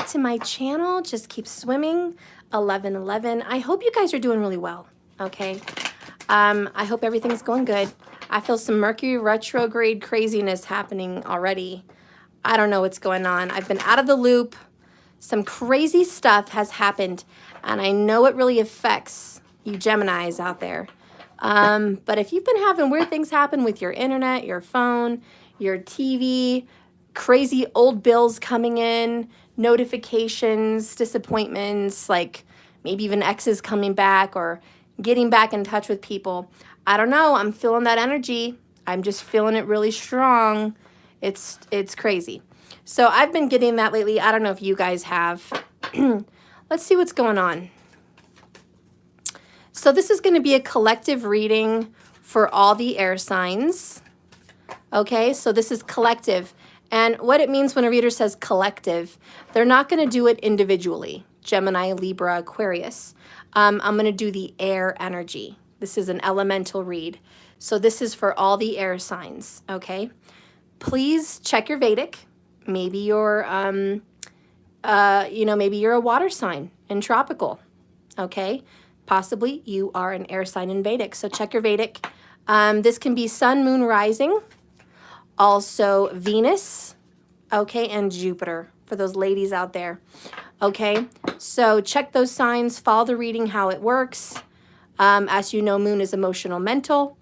to my channel. Just keep swimming. 1111. I hope you guys are doing really well. Okay. I hope everything's going good. I feel some Mercury retrograde craziness happening already. I don't know what's going on. I've been out of the loop. Some crazy stuff has happened, and I know it really affects you Geminis out there. But if you've been having weird things happen with your internet, your phone, your TV, crazy old bills coming in, notifications, disappointments, like maybe even exes coming back or getting back in touch with people. I don't know. I'm feeling that energy. I'm just feeling it really strong. It's crazy. So I've been getting that lately. I don't know if you guys have. Let's see what's going on. So this is going to be a collective reading for all the air signs. Okay, so this is collective. And what it means when a reader says collective, they're not going to do it individually. Gemini, Libra, Aquarius. I'm going to do the air energy. This is an elemental read. So this is for all the air signs, okay? Please check your Vedic. Maybe you're, maybe you're a water sign in tropical, okay? Possibly you are an air sign in Vedic, so check your Vedic. This can be Sun, Moon, Rising, also Venus, okay, and Jupiter for those ladies out there, okay? So check those signs, follow the reading, how it works. As you know, Moon is emotional, mental,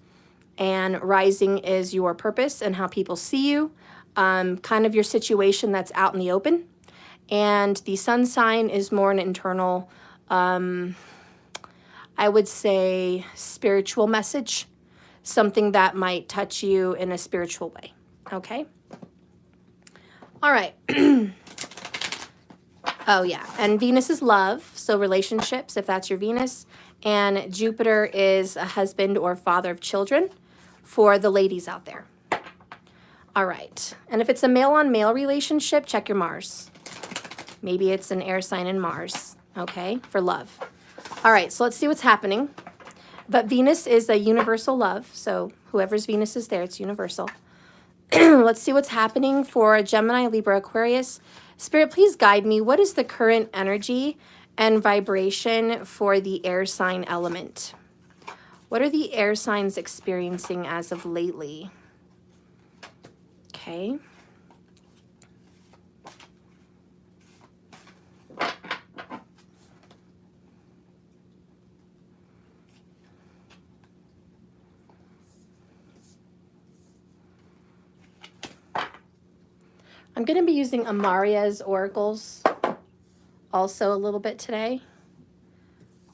and Rising is your purpose and how people see you, kind of your situation that's out in the open. And the Sun sign is more an internal, I would say, spiritual message, something that might touch you in a spiritual way, okay? All right. Oh, yeah, and Venus is love, so relationships, if that's your Venus, and Jupiter is a husband or father of children for the ladies out there. All right, and if it's a male-on-male relationship, check your Mars. Maybe it's an air sign in Mars, okay, for love. All right, so let's see what's happening. But Venus is a universal love, so whoever's Venus is there, it's universal. Let's see what's happening for Gemini, Libra, Aquarius. Spirit, please guide me. What is the current energy and vibration for the air sign element? What are the air signs experiencing as of lately? Okay. I'm going to be using Amaria's oracles also a little bit today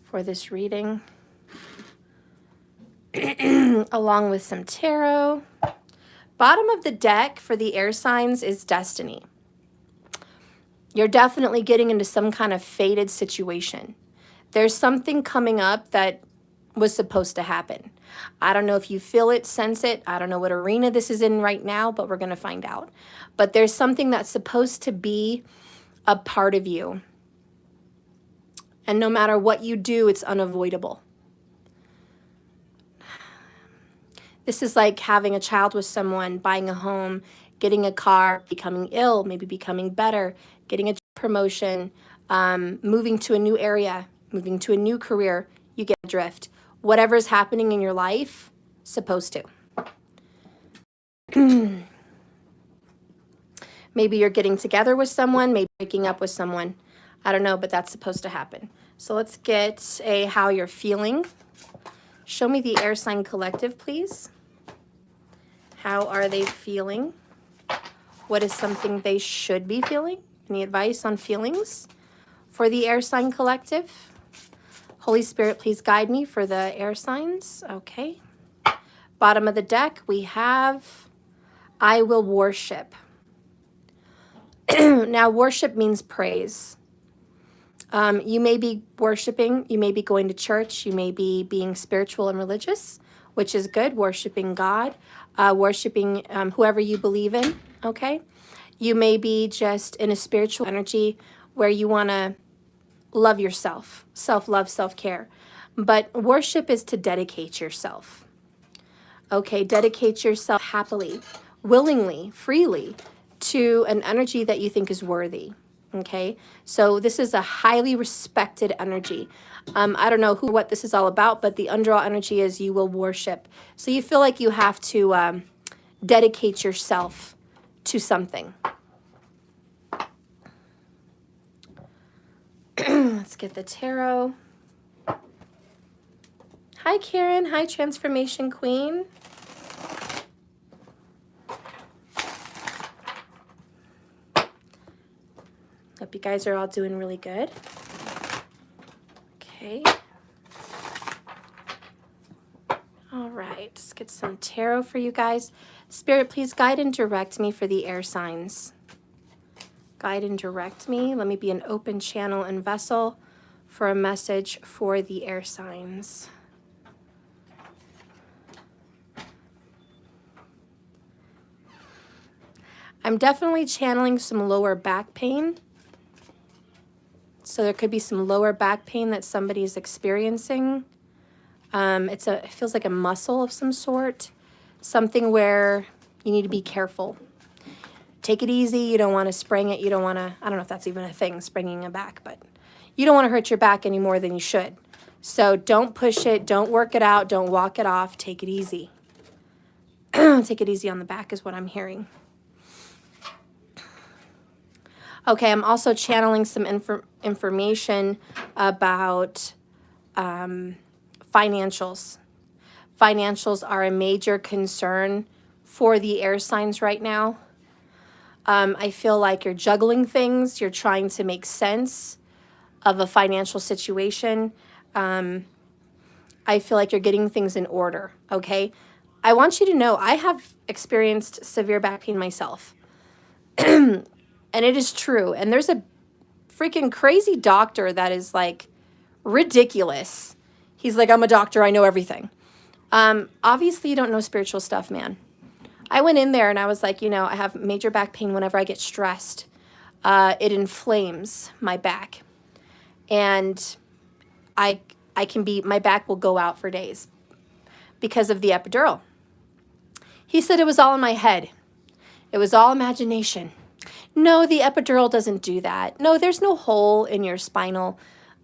for this reading, along with some tarot. Bottom of the deck for the air signs is destiny. You're definitely getting into some kind of fated situation. There's something coming up that was supposed to happen. I don't know if you feel it, sense it. I don't know what arena this is in right now, but we're going to find out. But there's something that's supposed to be a part of you. And no matter what you do, it's unavoidable. This is like having a child with someone, buying a home, getting a car, becoming ill, maybe becoming better, getting a promotion, moving to a new area, moving to a new career. You get adrift. Whatever is happening in your life, supposed to. Maybe you're getting together with someone, maybe breaking up with someone. I don't know, but that's supposed to happen. So let's get a how you're feeling. Show me the air sign collective, please. How are they feeling? What is something they should be feeling? Any advice on feelings for the air sign collective? Holy Spirit, please guide me for the air signs. Okay. Bottom of the deck, we have I will worship. Now, worship means praise. You may be worshiping, you may be going to church, you may be being spiritual and religious, which is good, worshiping God, worshiping whoever you believe in, okay? You may be just in a spiritual energy where you want to love yourself, self-love, self-care. But worship is to dedicate yourself, okay? Dedicate yourself happily, willingly, freely to an energy that you think is worthy, Okay, so this is a highly respected energy. I don't know what this is all about, but the undraw energy is you will worship. So you feel like you have to dedicate yourself to something. Let's get the tarot. Hi, Karen. Hi, Transformation Queen. Hope you guys are all doing really good. Okay. All right, let's get some tarot for you guys. Spirit, please guide and direct me for the air signs. Guide and direct me. Let me be an open channel and vessel for a message for the air signs. I'm definitely channeling some lower back pain. So there could be some lower back pain that somebody is experiencing. It feels like a muscle of some sort, something where you need to be careful. Take it easy. You don't want to spring it. You don't want to, I don't know if that's even a thing, springing a back, but you don't want to hurt your back any more than you should. So don't push it. Don't work it out. Don't walk it off. Take it easy. Take it easy on the back is what I'm hearing. Okay, I'm also channeling some information about financials. Financials are a major concern for the air signs right now. I feel like you're juggling things. You're trying to make sense of a financial situation. I feel like you're getting things in order, okay? I want you to know I have experienced severe back pain myself. And it is true. And there's a freaking crazy doctor that is like ridiculous. He's like, I'm a doctor. I know everything. Obviously, you don't know spiritual stuff, man. I went in there and I was like, you know, I have major back pain whenever I get stressed. It inflames my back. And my back will go out for days because of the epidural. He said it was all in my head. It was all imagination. No, the epidural doesn't do that. No, there's no hole in your spinal,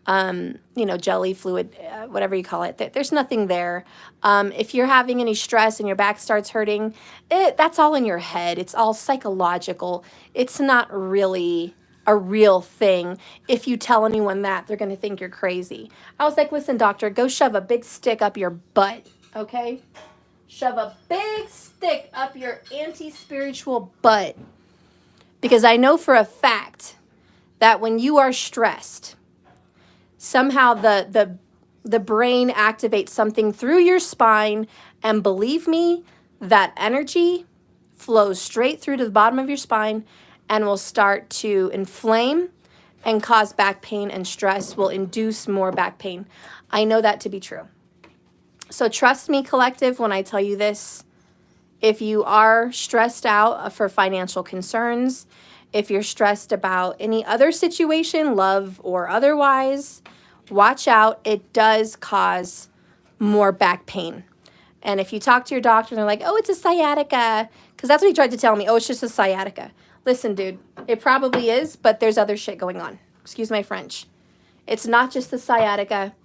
jelly fluid, whatever you call it. There's nothing there. If you're having any stress and your back starts hurting, that's all in your head. It's all psychological. It's not really a real thing. If you tell anyone that, they're going to think you're crazy. I was like, listen, doctor, go shove a big stick up your butt, okay? Shove a big stick up your anti-spiritual butt. Because I know for a fact that when you are stressed, somehow the brain activates something through your spine, and believe me, that energy flows straight through to the bottom of your spine and will start to inflame and cause back pain, and stress will induce more back pain. I know that to be true. So trust me, collective, when I tell you this. If you are stressed out for financial concerns, if you're stressed about any other situation, love or otherwise, watch out. It does cause more back pain. And if you talk to your doctor and they're like, oh, it's a sciatica, because that's what he tried to tell me. Oh, it's just a sciatica. Listen, dude, it probably is, but there's other shit going on. Excuse my French. It's not just the sciatica.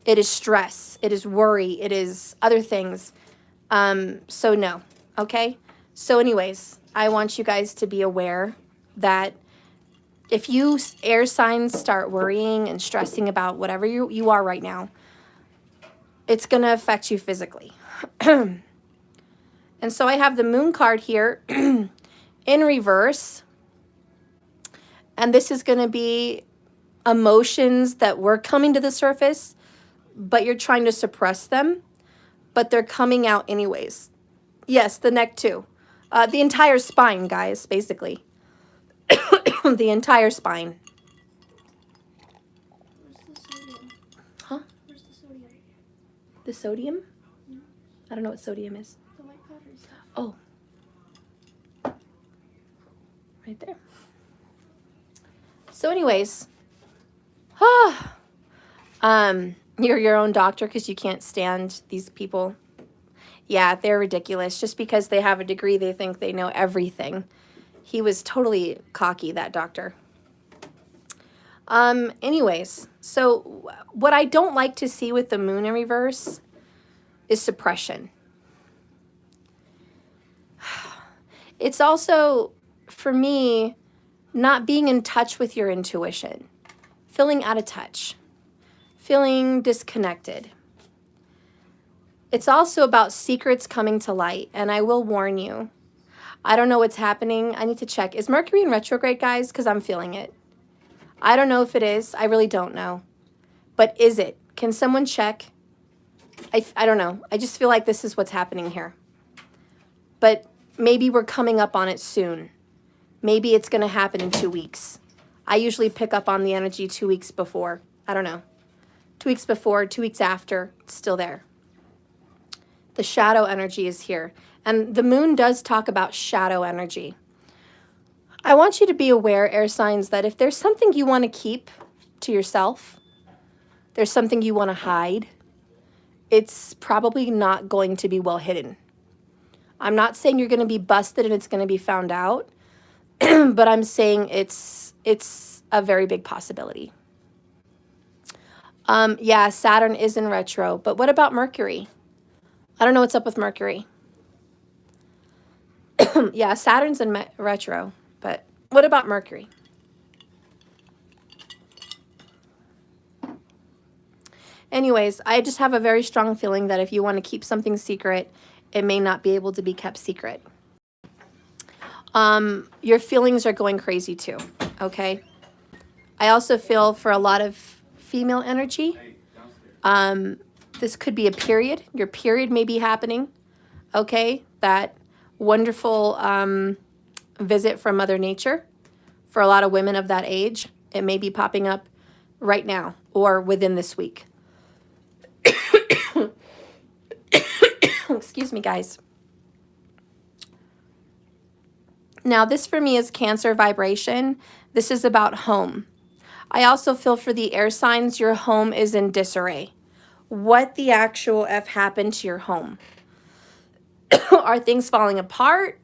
It is stress. It is worry. It is other things. So no. Okay? So anyways, I want you guys to be aware that if you air signs start worrying and stressing about whatever you are right now, it's going to affect you physically. And so I have the moon card here in reverse. And this is going to be emotions that were coming to the surface, but you're trying to suppress them, but they're coming out anyways. Yes, the neck too. The entire spine, guys, basically. The entire spine. Where's the sodium? Huh? Where's the sodium? The sodium? Mm-hmm. I don't know what sodium is. The white powdery stuff. Oh. Right there. So anyways. You're your own doctor because you can't stand these people. Yeah, they're ridiculous. Just because they have a degree, they think they know everything. He was totally cocky, that doctor. Anyways, so what I don't like to see with the moon in reverse is suppression. It's also, for me, not being in touch with your intuition, feeling out of touch, feeling disconnected. It's also about secrets coming to light, and I will warn you. I don't know what's happening. I need to check. Is Mercury in retrograde, guys? Because I'm feeling it. I don't know if it is. I really don't know. But is it? Can someone check? I don't know. I just feel like this is what's happening here. But maybe we're coming up on it soon. Maybe it's going to happen in 2 weeks. I usually pick up on the energy 2 weeks before. I don't know. 2 weeks before, 2 weeks after, it's still there. The shadow energy is here. And the moon does talk about shadow energy. I want you to be aware, air signs, that if there's something you want to keep to yourself, there's something you want to hide, it's probably not going to be well hidden. I'm not saying you're going to be busted and it's going to be found out, but I'm saying it's a very big possibility. Yeah, Saturn is in retro, but what about Mercury? I don't know what's up with Mercury. Yeah, Saturn's in retro, but what about Mercury? Anyways, I just have a very strong feeling that if you want to keep something secret, it may not be able to be kept secret. Your feelings are going crazy too, okay? I also feel for a lot of female energy, this could be a period. Your period may be happening, okay? That wonderful visit from Mother Nature. For a lot of women of that age, it may be popping up right now or within this week. Excuse me, guys. Now, this for me is Cancer vibration. This is about home. I also feel for the air signs, your home is in disarray. What the actual F happened to your home? Are things falling apart?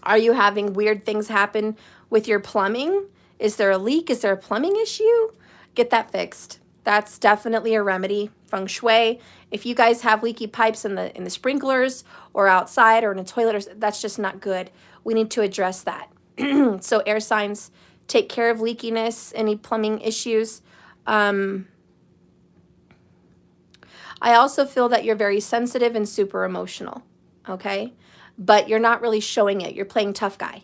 Are you having weird things happen with your plumbing? Is there a leak? Is there a plumbing issue? Get that fixed. That's definitely a remedy. Feng shui. If you guys have leaky pipes in the sprinklers or outside or in a toilet, that's just not good. We need to address that. So air signs, take care of leakiness, any plumbing issues. I also feel that you're very sensitive and super emotional, okay? But you're not really showing it. You're playing tough guy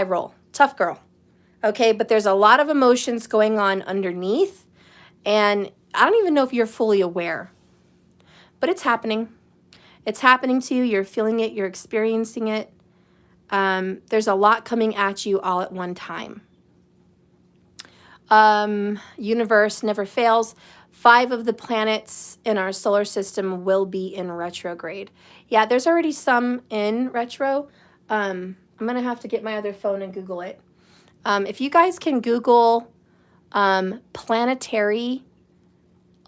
role, tough girl, okay? But there's a lot of emotions going on underneath, and I don't even know if you're fully aware, but it's happening. It's happening to you. You're feeling it. You're experiencing it. There's a lot coming at you all at one time. Universe never fails. 5 of the planets in our solar system will be in retrograde. Yeah, there's already some in retro. I'm going to have to get my other phone and Google it. If you guys can Google Planetary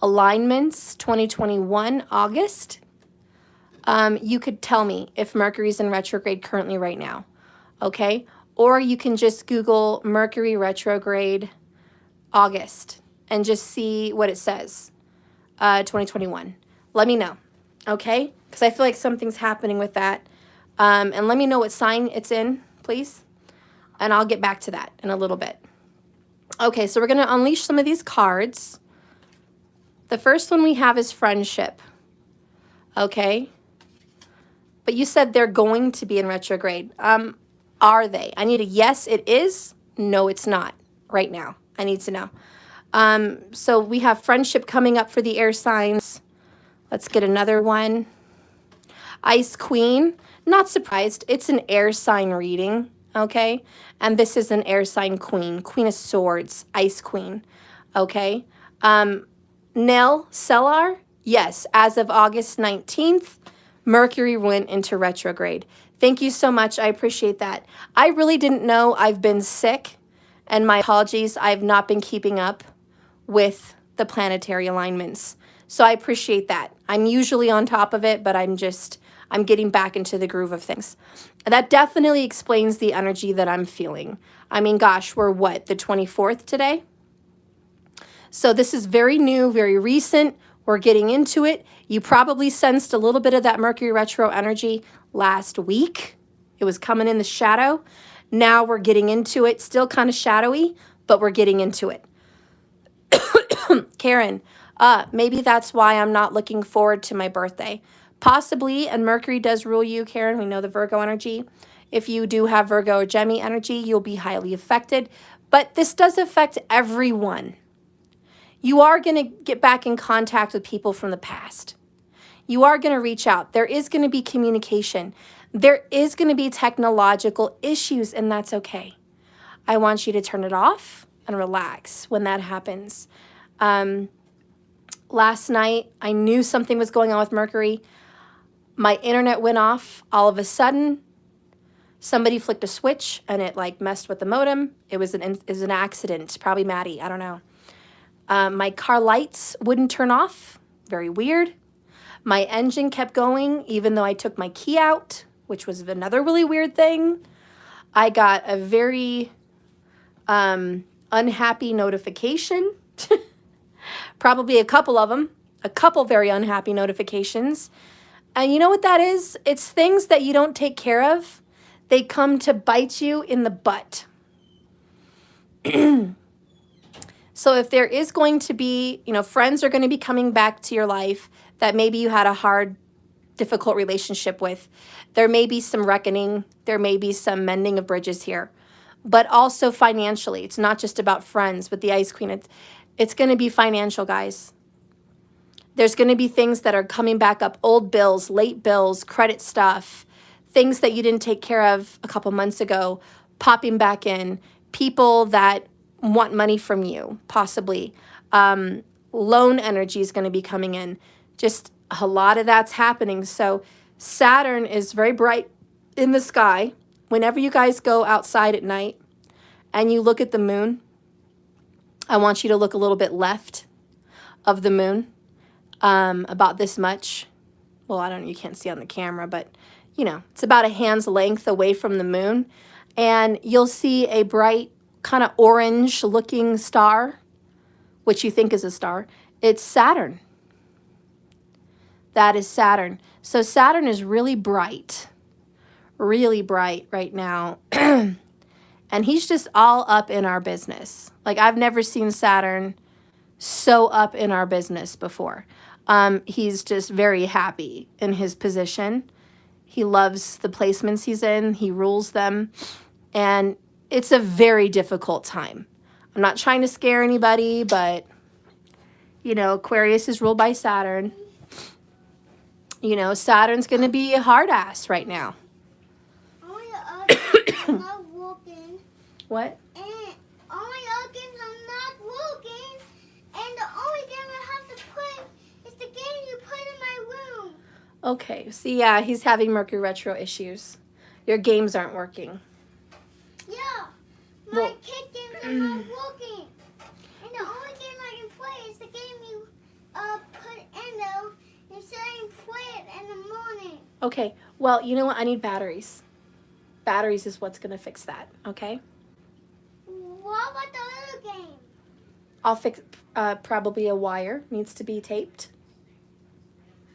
alignments 2021 August, you could tell me if Mercury's in retrograde currently right now, okay? Or you can just Google Mercury retrograde August and just see what it says, 2021. Let me know, okay? Because I feel like something's happening with that. And let me know what sign it's in, please. And I'll get back to that in a little bit. Okay, so we're going to unleash some of these cards. The first one we have is friendship, okay? But you said they're going to be in retrograde. Are they? I need a yes, it is. No, it's not right now. I need to know. So we have friendship coming up for the air signs. Let's get another one. Ice Queen. Not surprised. It's an air sign reading, okay? And this is an air sign queen. Queen of Swords. Ice Queen, okay? Nell Sellar. Yes, as of August 19th, Mercury went into retrograde. Thank you so much. I appreciate that. I really didn't know. I've been sick, and my apologies. I've not been keeping up with the planetary alignments. So I appreciate that. I'm usually on top of it, but I'm getting back into the groove of things. That definitely explains the energy that I'm feeling. I mean, gosh, we're what, the 24th today? So this is very new, very recent. We're getting into it. You probably sensed a little bit of that Mercury retro energy last week. It was coming in the shadow. Now we're getting into it. Still kind of shadowy, but we're getting into it. Karen, maybe that's why I'm not looking forward to my birthday. Possibly, and Mercury does rule you, Karen. We know the Virgo energy. If you do have Virgo or Gemini energy, you'll be highly affected. But this does affect everyone. You are going to get back in contact with people from the past. You are going to reach out. There is going to be communication. There is going to be technological issues, and that's okay. I want you to turn it off and relax when that happens. Last night, I knew something was going on with Mercury. My internet went off all of a sudden. Somebody flicked a switch and it like messed with the modem. It was an accident, probably Maddie, I don't know. My car lights wouldn't turn off, very weird. My engine kept going even though I took my key out, which was another really weird thing. I got a very unhappy notification, probably a couple of them, a couple very unhappy notifications. And you know what that is? It's things that you don't take care of. They come to bite you in the butt. So if there is going to be, friends are going to be coming back to your life that maybe you had a hard, difficult relationship with. There may be some reckoning. There may be some mending of bridges here. But also financially. It's not just about friends with the Ice Queen. It's going to be financial, guys. There's going to be things that are coming back up, old bills, late bills, credit stuff, things that you didn't take care of a couple months ago, popping back in, people that want money from you, possibly. Loan energy is going to be coming in. Just a lot of that's happening. So Saturn is very bright in the sky. Whenever you guys go outside at night and you look at the moon, I want you to look a little bit left of the moon, about this much. Well, I don't know, you can't see on the camera, but it's about a hand's length away from the moon. And you'll see a bright kind of orange looking star, which you think is a star. It's Saturn. That is Saturn. So Saturn is really bright right now. And he's just all up in our business. Like, I've never seen Saturn so up in our business before. He's just very happy in his position. He loves the placements he's in. He rules them. And it's a very difficult time. I'm not trying to scare anybody, but, Aquarius is ruled by Saturn. Saturn's going to be a hard ass right now. I'm not working. What? And all my other games are not working. And the only game I have to play is the game you put in my room. Okay, so yeah, he's having Mercury retro issues. Your games aren't working. Yeah, my kid games are not working. And the only game I can play is the game you put in there. You said I can play it in the morning. Okay, well, you know what? I need batteries. Batteries is what's going to fix that, okay? What about the other game? I'll fix, probably a wire needs to be taped.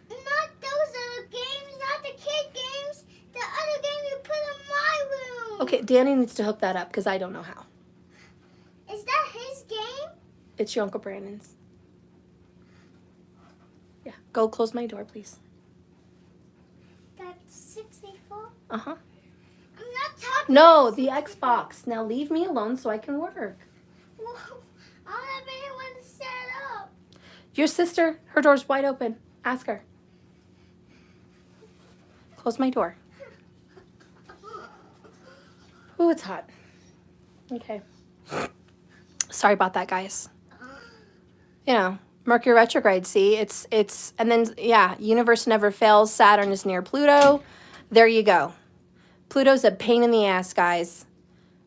Not those other games, not the kid games. The other game you put in my room. Okay, Danny needs to hook that up because I don't know how. Is that his game? It's your Uncle Brandon's. Yeah, go close my door, please. That's 64? Uh-huh. I'm not talking No, about the 64. Xbox. Now leave me alone so I can work. Whoa, I don't have anyone to set it up. Your sister, her door's wide open. Ask her. Close my door. Ooh, it's hot. Okay. Sorry about that, guys. Mercury retrograde, see? And then, yeah, universe never fails. Saturn is near Pluto. There you go. Pluto's a pain in the ass, guys.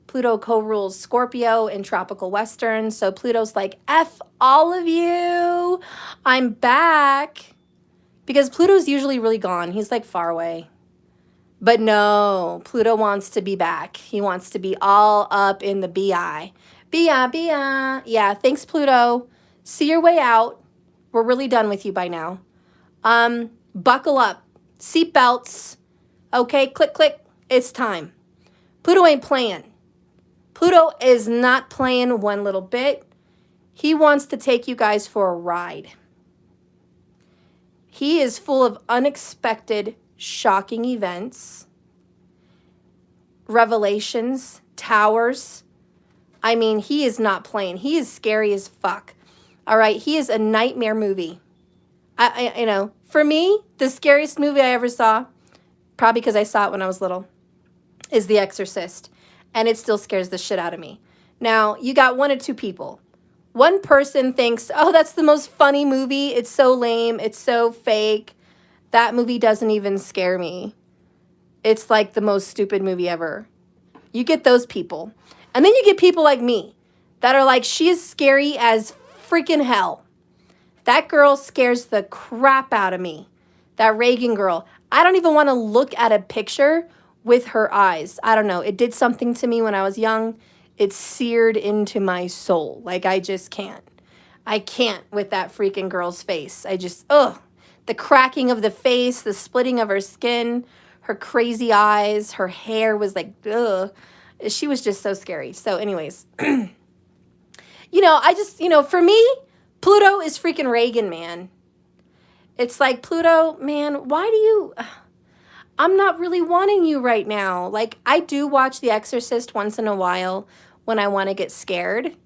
Pluto co-rules Scorpio in tropical Western. So Pluto's like, F all of you. I'm back. Because Pluto's usually really gone. He's like far away. But no, Pluto wants to be back. He wants to be all up in the BI. BI. Yeah, thanks, Pluto. See your way out. We're really done with you by now. Buckle up. Seat belts. Okay, click, click. It's time. Pluto ain't playing. Pluto is not playing one little bit. He wants to take you guys for a ride. He is full of unexpected, shocking events, revelations, towers. I mean, he is not playing. He is scary as fuck. All right, he is a nightmare movie. You know, for me, the scariest movie I ever saw, probably because I saw it when I was little, is The Exorcist. And it still scares the shit out of me. Now, you got one or two people. One person thinks, oh, that's the most funny movie. It's so lame. It's so fake. That movie doesn't even scare me. It's like the most stupid movie ever. You get those people. And then you get people like me that are like, she is scary as freaking hell. That girl scares the crap out of me. That Reagan girl. I don't even want to look at a picture with her eyes. I don't know. It did something to me when I was young. It's seared into my soul. Like, I just can't. I can't with that freaking girl's face. I just, ugh. The cracking of the face, the splitting of her skin, her crazy eyes, her hair was like, ugh. She was just so scary. So anyways, you know, I just, you know, for me, Pluto is freaking Reagan, man. It's like, Pluto, man, why do you... I'm not really wanting you right now. Like, I do watch The Exorcist once in a while when I want to get scared.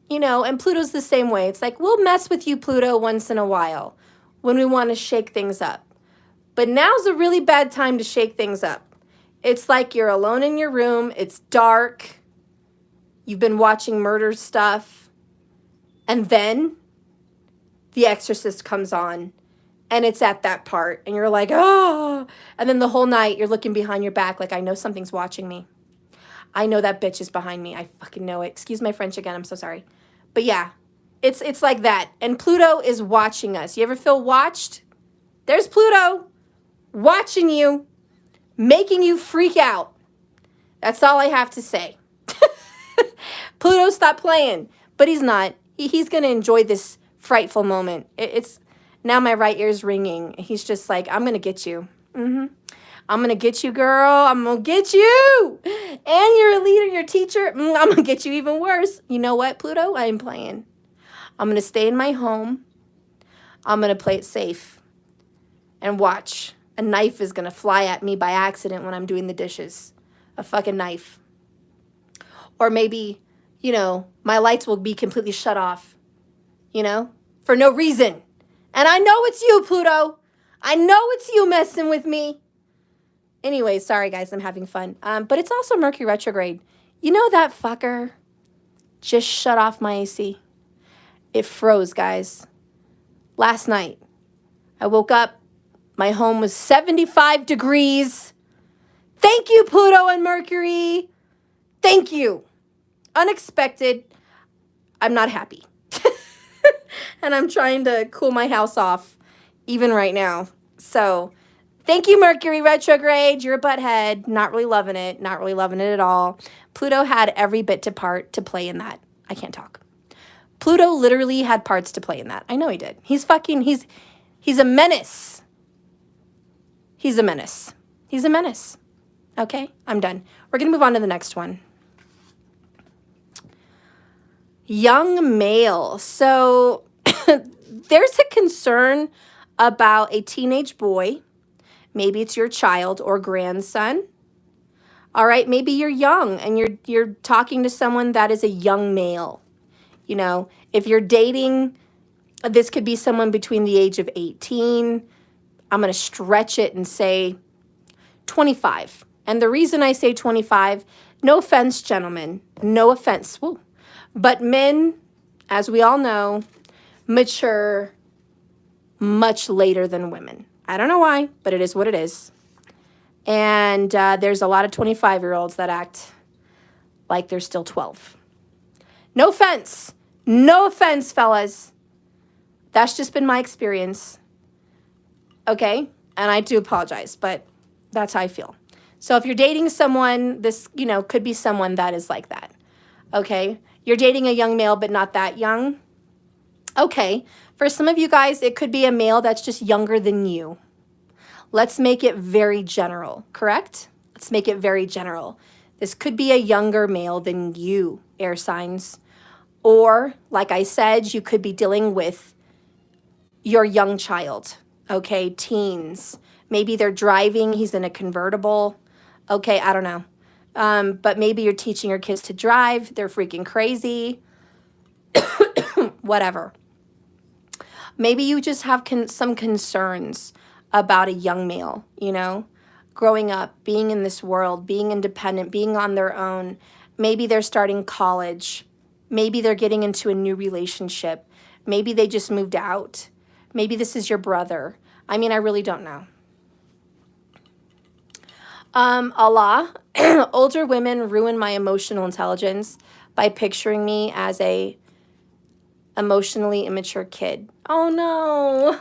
You know, and Pluto's the same way. It's like, we'll mess with you, Pluto, once in a while when we want to shake things up. But now's a really bad time to shake things up. It's like you're alone in your room. It's dark. You've been watching murder stuff. And then The Exorcist comes on. And it's at that part. And you're like, oh. And then the whole night you're looking behind your back like, I know something's watching me. I know that bitch is behind me. I fucking know it. Excuse my French again. I'm so sorry. But yeah, it's like that. And Pluto is watching us. You ever feel watched? There's Pluto watching you, making you freak out. That's all I have to say. Pluto, stop playing. But he's not. He's going to enjoy this frightful moment. It's... Now my right ear's ringing. He's just like, I'm going to get you. I'm going to get you, girl. I'm going to get you. And you're a leader, you're a teacher. I'm going to get you even worse. You know what, Pluto? I ain't playing. I'm going to stay in my home. I'm going to play it safe. And watch. A knife is going to fly at me by accident when I'm doing the dishes. A fucking knife. Or maybe, you know, my lights will be completely shut off. You know? For no reason. And I know it's you, Pluto. I know it's you messing with me. Anyway, sorry, guys. I'm having fun. But it's also Mercury retrograde. You know that fucker just shut off my AC. It froze, guys. Last night, I woke up. My home was 75 degrees. Thank you, Pluto and Mercury. Thank you. Unexpected. I'm not happy. And I'm trying to cool my house off even right now. So thank you, Mercury retrograde. You're a butthead. Not really loving it. Not really loving it at all. Pluto had every bit to play in that. I can't talk. Pluto literally had parts to play in that. I know he did. He's a menace. He's a menace. He's a menace. Okay, I'm done. We're going to move on to the next one. Young male. So there's a concern about a teenage boy. Maybe it's your child or grandson. All right, maybe you're young and you're talking to someone that is a young male. You know, if you're dating, this could be someone between the age of 18. I'm going to stretch it and say 25. And the reason I say 25, no offense, gentlemen, no offense. Woo. But men, as we all know, mature much later than women. I don't know why, but it is what it is. And there's a lot of 25-year-olds that act like they're still 12. No offense. No offense, fellas. That's just been my experience. Okay? And I do apologize, but that's how I feel. So if you're dating someone, this, could be someone that is like that. Okay? You're dating a young male, but not that young. Okay, for some of you guys, it could be a male that's just younger than you. Let's make it very general, correct? Let's make it very general. This could be a younger male than you, air signs. Or, like I said, you could be dealing with your young child, okay, teens. Maybe they're driving, he's in a convertible. Okay, I don't know. But maybe you're teaching your kids to drive, they're freaking crazy, whatever. Maybe you just have some concerns about a young male, you know, growing up, being in this world, being independent, being on their own. Maybe they're starting college. Maybe they're getting into a new relationship. Maybe they just moved out. Maybe this is your brother. I mean, I really don't know. Allah, older women ruin my emotional intelligence by picturing me as a emotionally immature kid. Oh no.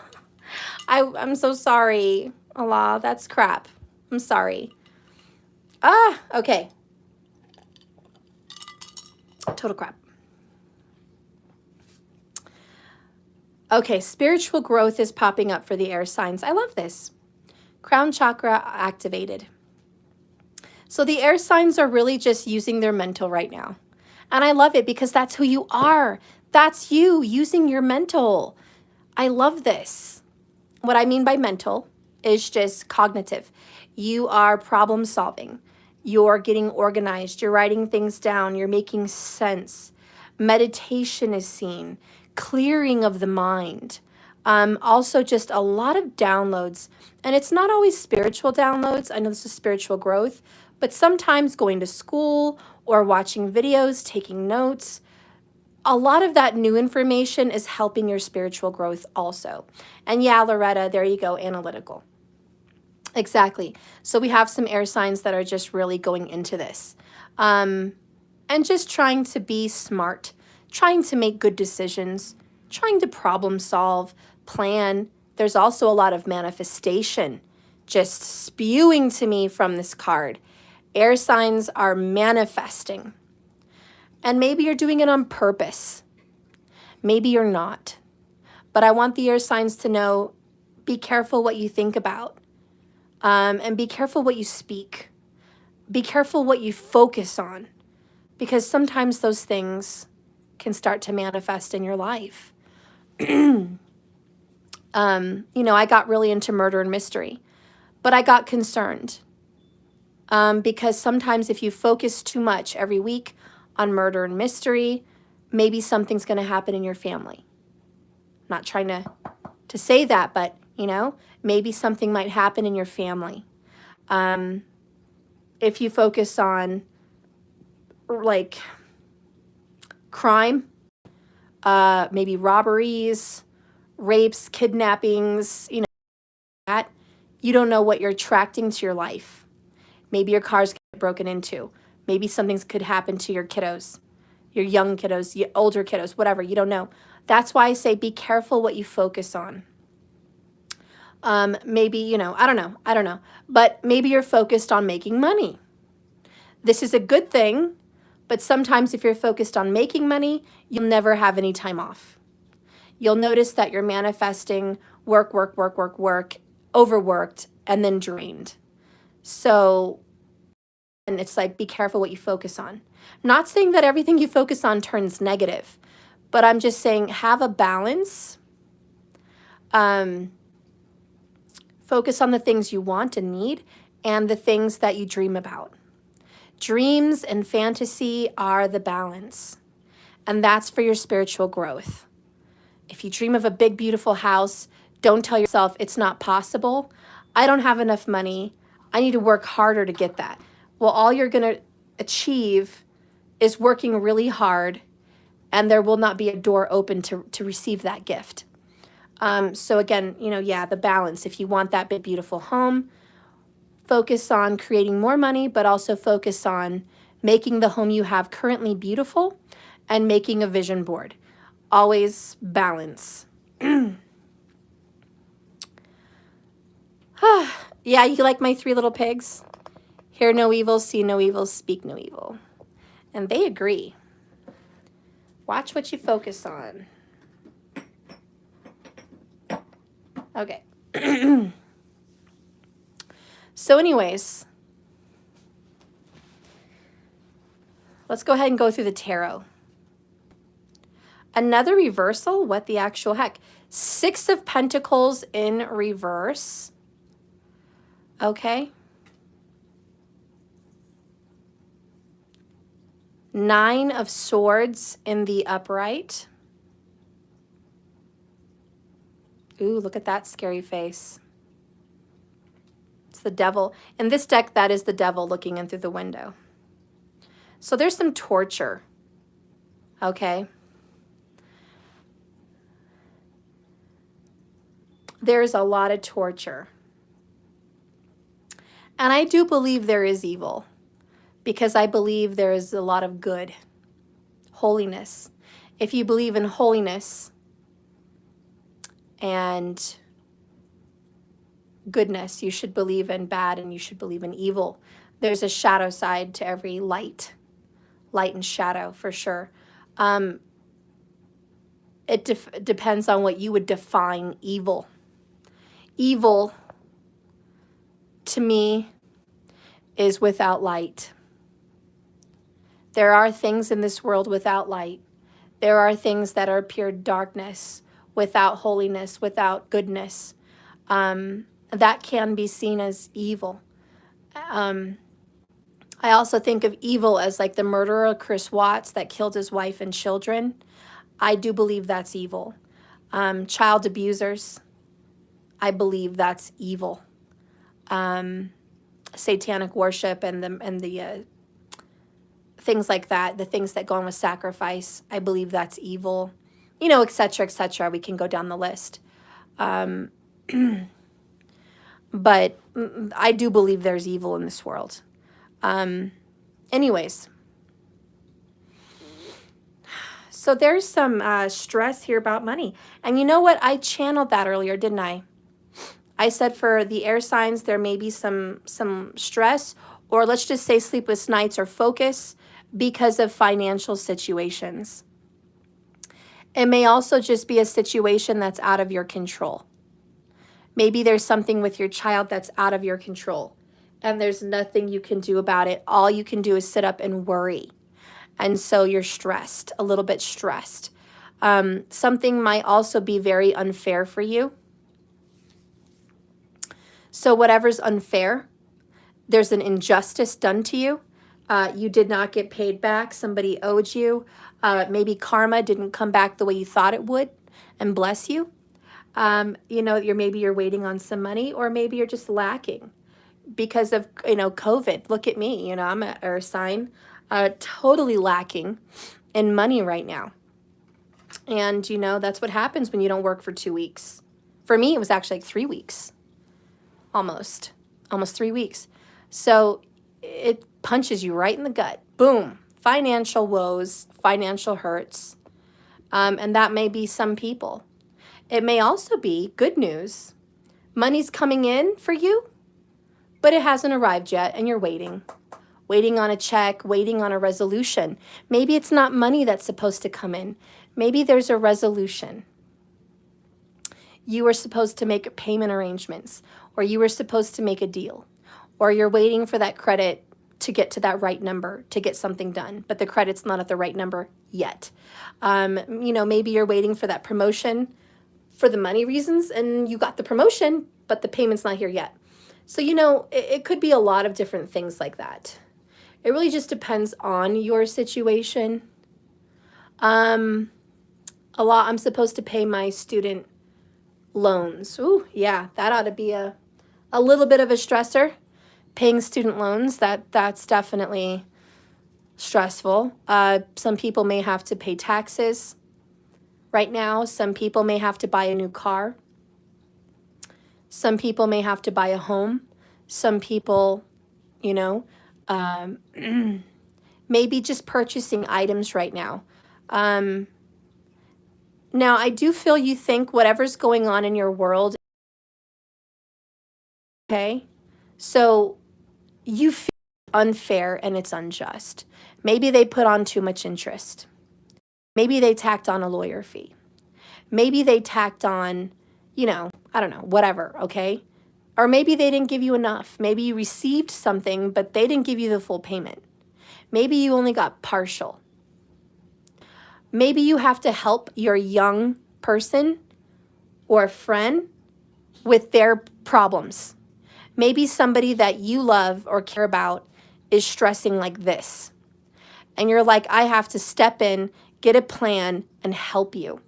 I'm so sorry. Allah, that's crap. I'm sorry. Okay. Total crap. Okay, spiritual growth is popping up for the air signs. I love this. Crown chakra activated. So the air signs are really just using their mental right now. And I love it because that's who you are. That's you using your mental. I love this. What I mean by mental is just cognitive. You are problem solving. You're getting organized. You're writing things down. You're making sense. Meditation is seen. Clearing of the mind. Also just a lot of downloads. And it's not always spiritual downloads. I know this is spiritual growth, but sometimes going to school or watching videos, taking notes. A lot of that new information is helping your spiritual growth also. And yeah, Loretta, there you go, analytical. Exactly. So we have some air signs that are just really going into this. And just trying to be smart, trying to make good decisions, trying to problem solve, plan. There's also a lot of manifestation just spewing to me from this card. Air signs are manifesting. And maybe you're doing it on purpose. Maybe you're not. But I want the air signs to know, be careful what you think about. And be careful what you speak. Be careful what you focus on. Because sometimes those things can start to manifest in your life. You know, I got really into murder and mystery. But I got concerned. Because sometimes if you focus too much every week on murder and mystery, maybe something's going to happen in your family. Not trying to say that, but, you know, maybe something might happen in your family. If you focus on, like, crime, maybe robberies, rapes, kidnappings, you know, that, you don't know what you're attracting to your life. Maybe your cars get broken into. Maybe something could happen to your kiddos, your young kiddos, your older kiddos, whatever. You don't know. That's why I say be careful what you focus on. Maybe, you know, I don't know. But maybe you're focused on making money. This is a good thing, but sometimes if you're focused on making money, you'll never have any time off. You'll notice that you're manifesting work, overworked, and then drained. So, and it's like, be careful what you focus on. Not saying that everything you focus on turns negative, but I'm just saying have a balance. Focus on the things you want and need and the things that you dream about. Dreams and fantasy are the balance, and that's for your spiritual growth. If you dream of a big, beautiful house, don't tell yourself it's not possible. I don't have enough money. I need to work harder to get that. Well, all you're going to achieve is working really hard, and there will not be a door open to receive that gift. So again, you know, yeah, the balance. If you want that big, beautiful home, focus on creating more money, but also focus on making the home you have currently beautiful and making a vision board. Always balance. Yeah, you like my 3 little pigs? Hear no evil, see no evil, speak no evil. And they agree. Watch what you focus on. Okay. So anyways, let's go ahead and go through the tarot. Another reversal? What the actual heck? 6 of Pentacles in reverse. Okay. 9 of Swords in the upright. Ooh, look at that scary face. It's the devil. In this deck, that is the devil looking in through the window. So there's some torture. Okay. There's a lot of torture. And I do believe there is evil, because I believe there is a lot of good, holiness. If you believe in holiness and goodness, you should believe in bad and you should believe in evil. There's a shadow side to every light and shadow for sure. It depends on what you would define evil. Evil, to me, is without light. There are things in this world without light. There are things that are pure darkness, without holiness, without goodness. That can be seen as evil. I also think of evil as like the murderer, Chris Watts, that killed his wife and children. I do believe that's evil. Child abusers, I believe that's evil. Satanic worship and the things like that, the things that go on with sacrifice, I believe that's evil. You know, et cetera, et cetera. We can go down the list. But I do believe there's evil in this world. Anyways. So there's some stress here about money. And you know what? I channeled that earlier, didn't I? I said for the air signs, there may be some stress, or let's just say sleepless nights or focus because of financial situations. It may also just be a situation that's out of your control. Maybe there's something with your child that's out of your control, and there's nothing you can do about it. All you can do is sit up and worry. And so you're stressed, a little bit stressed. Something might also be very unfair for you. So whatever's unfair, there's an injustice done to you. You did not get paid back. Somebody owed you. Maybe karma didn't come back the way you thought it would and bless you. You know, maybe you're waiting on some money, or maybe you're just lacking because of, you know, COVID. Look at me, you know, I'm an earth sign, totally lacking in money right now. And, you know, that's what happens when you don't work for 2 weeks. For me, it was actually like 3 weeks, almost 3 weeks. So it punches you right in the gut. Boom. Financial woes, financial hurts. And that may be some people. It may also be good news. Money's coming in for you, but it hasn't arrived yet, and you're waiting. Waiting on a check, waiting on a resolution. Maybe it's not money that's supposed to come in. Maybe there's a resolution. You were supposed to make payment arrangements, or you were supposed to make a deal, or you're waiting for that credit to get to that right number to get something done, but the credit's not at the right number yet. You know, maybe you're waiting for that promotion for the money reasons, and you got the promotion, but the payment's not here yet. So, you know, it could be a lot of different things like that. It really just depends on your situation. I'm supposed to pay my student loans. Ooh, yeah, that ought to be a little bit of a stressor. Paying student loans, that's definitely stressful. Some people may have to pay taxes right now. Some people may have to buy a new car. Some people may have to buy a home. Some people, you know, maybe just purchasing items right now. Now, I do feel you think whatever's going on in your world, okay? So you feel unfair and it's unjust. Maybe they put on too much interest. Maybe they tacked on a lawyer fee. Maybe they tacked on, you know, I don't know, whatever, okay? Or maybe they didn't give you enough. Maybe you received something, but they didn't give you the full payment. Maybe you only got partial. Maybe you have to help your young person or friend with their problems. Maybe somebody that you love or care about is stressing like this. And you're like, I have to step in, get a plan, and help you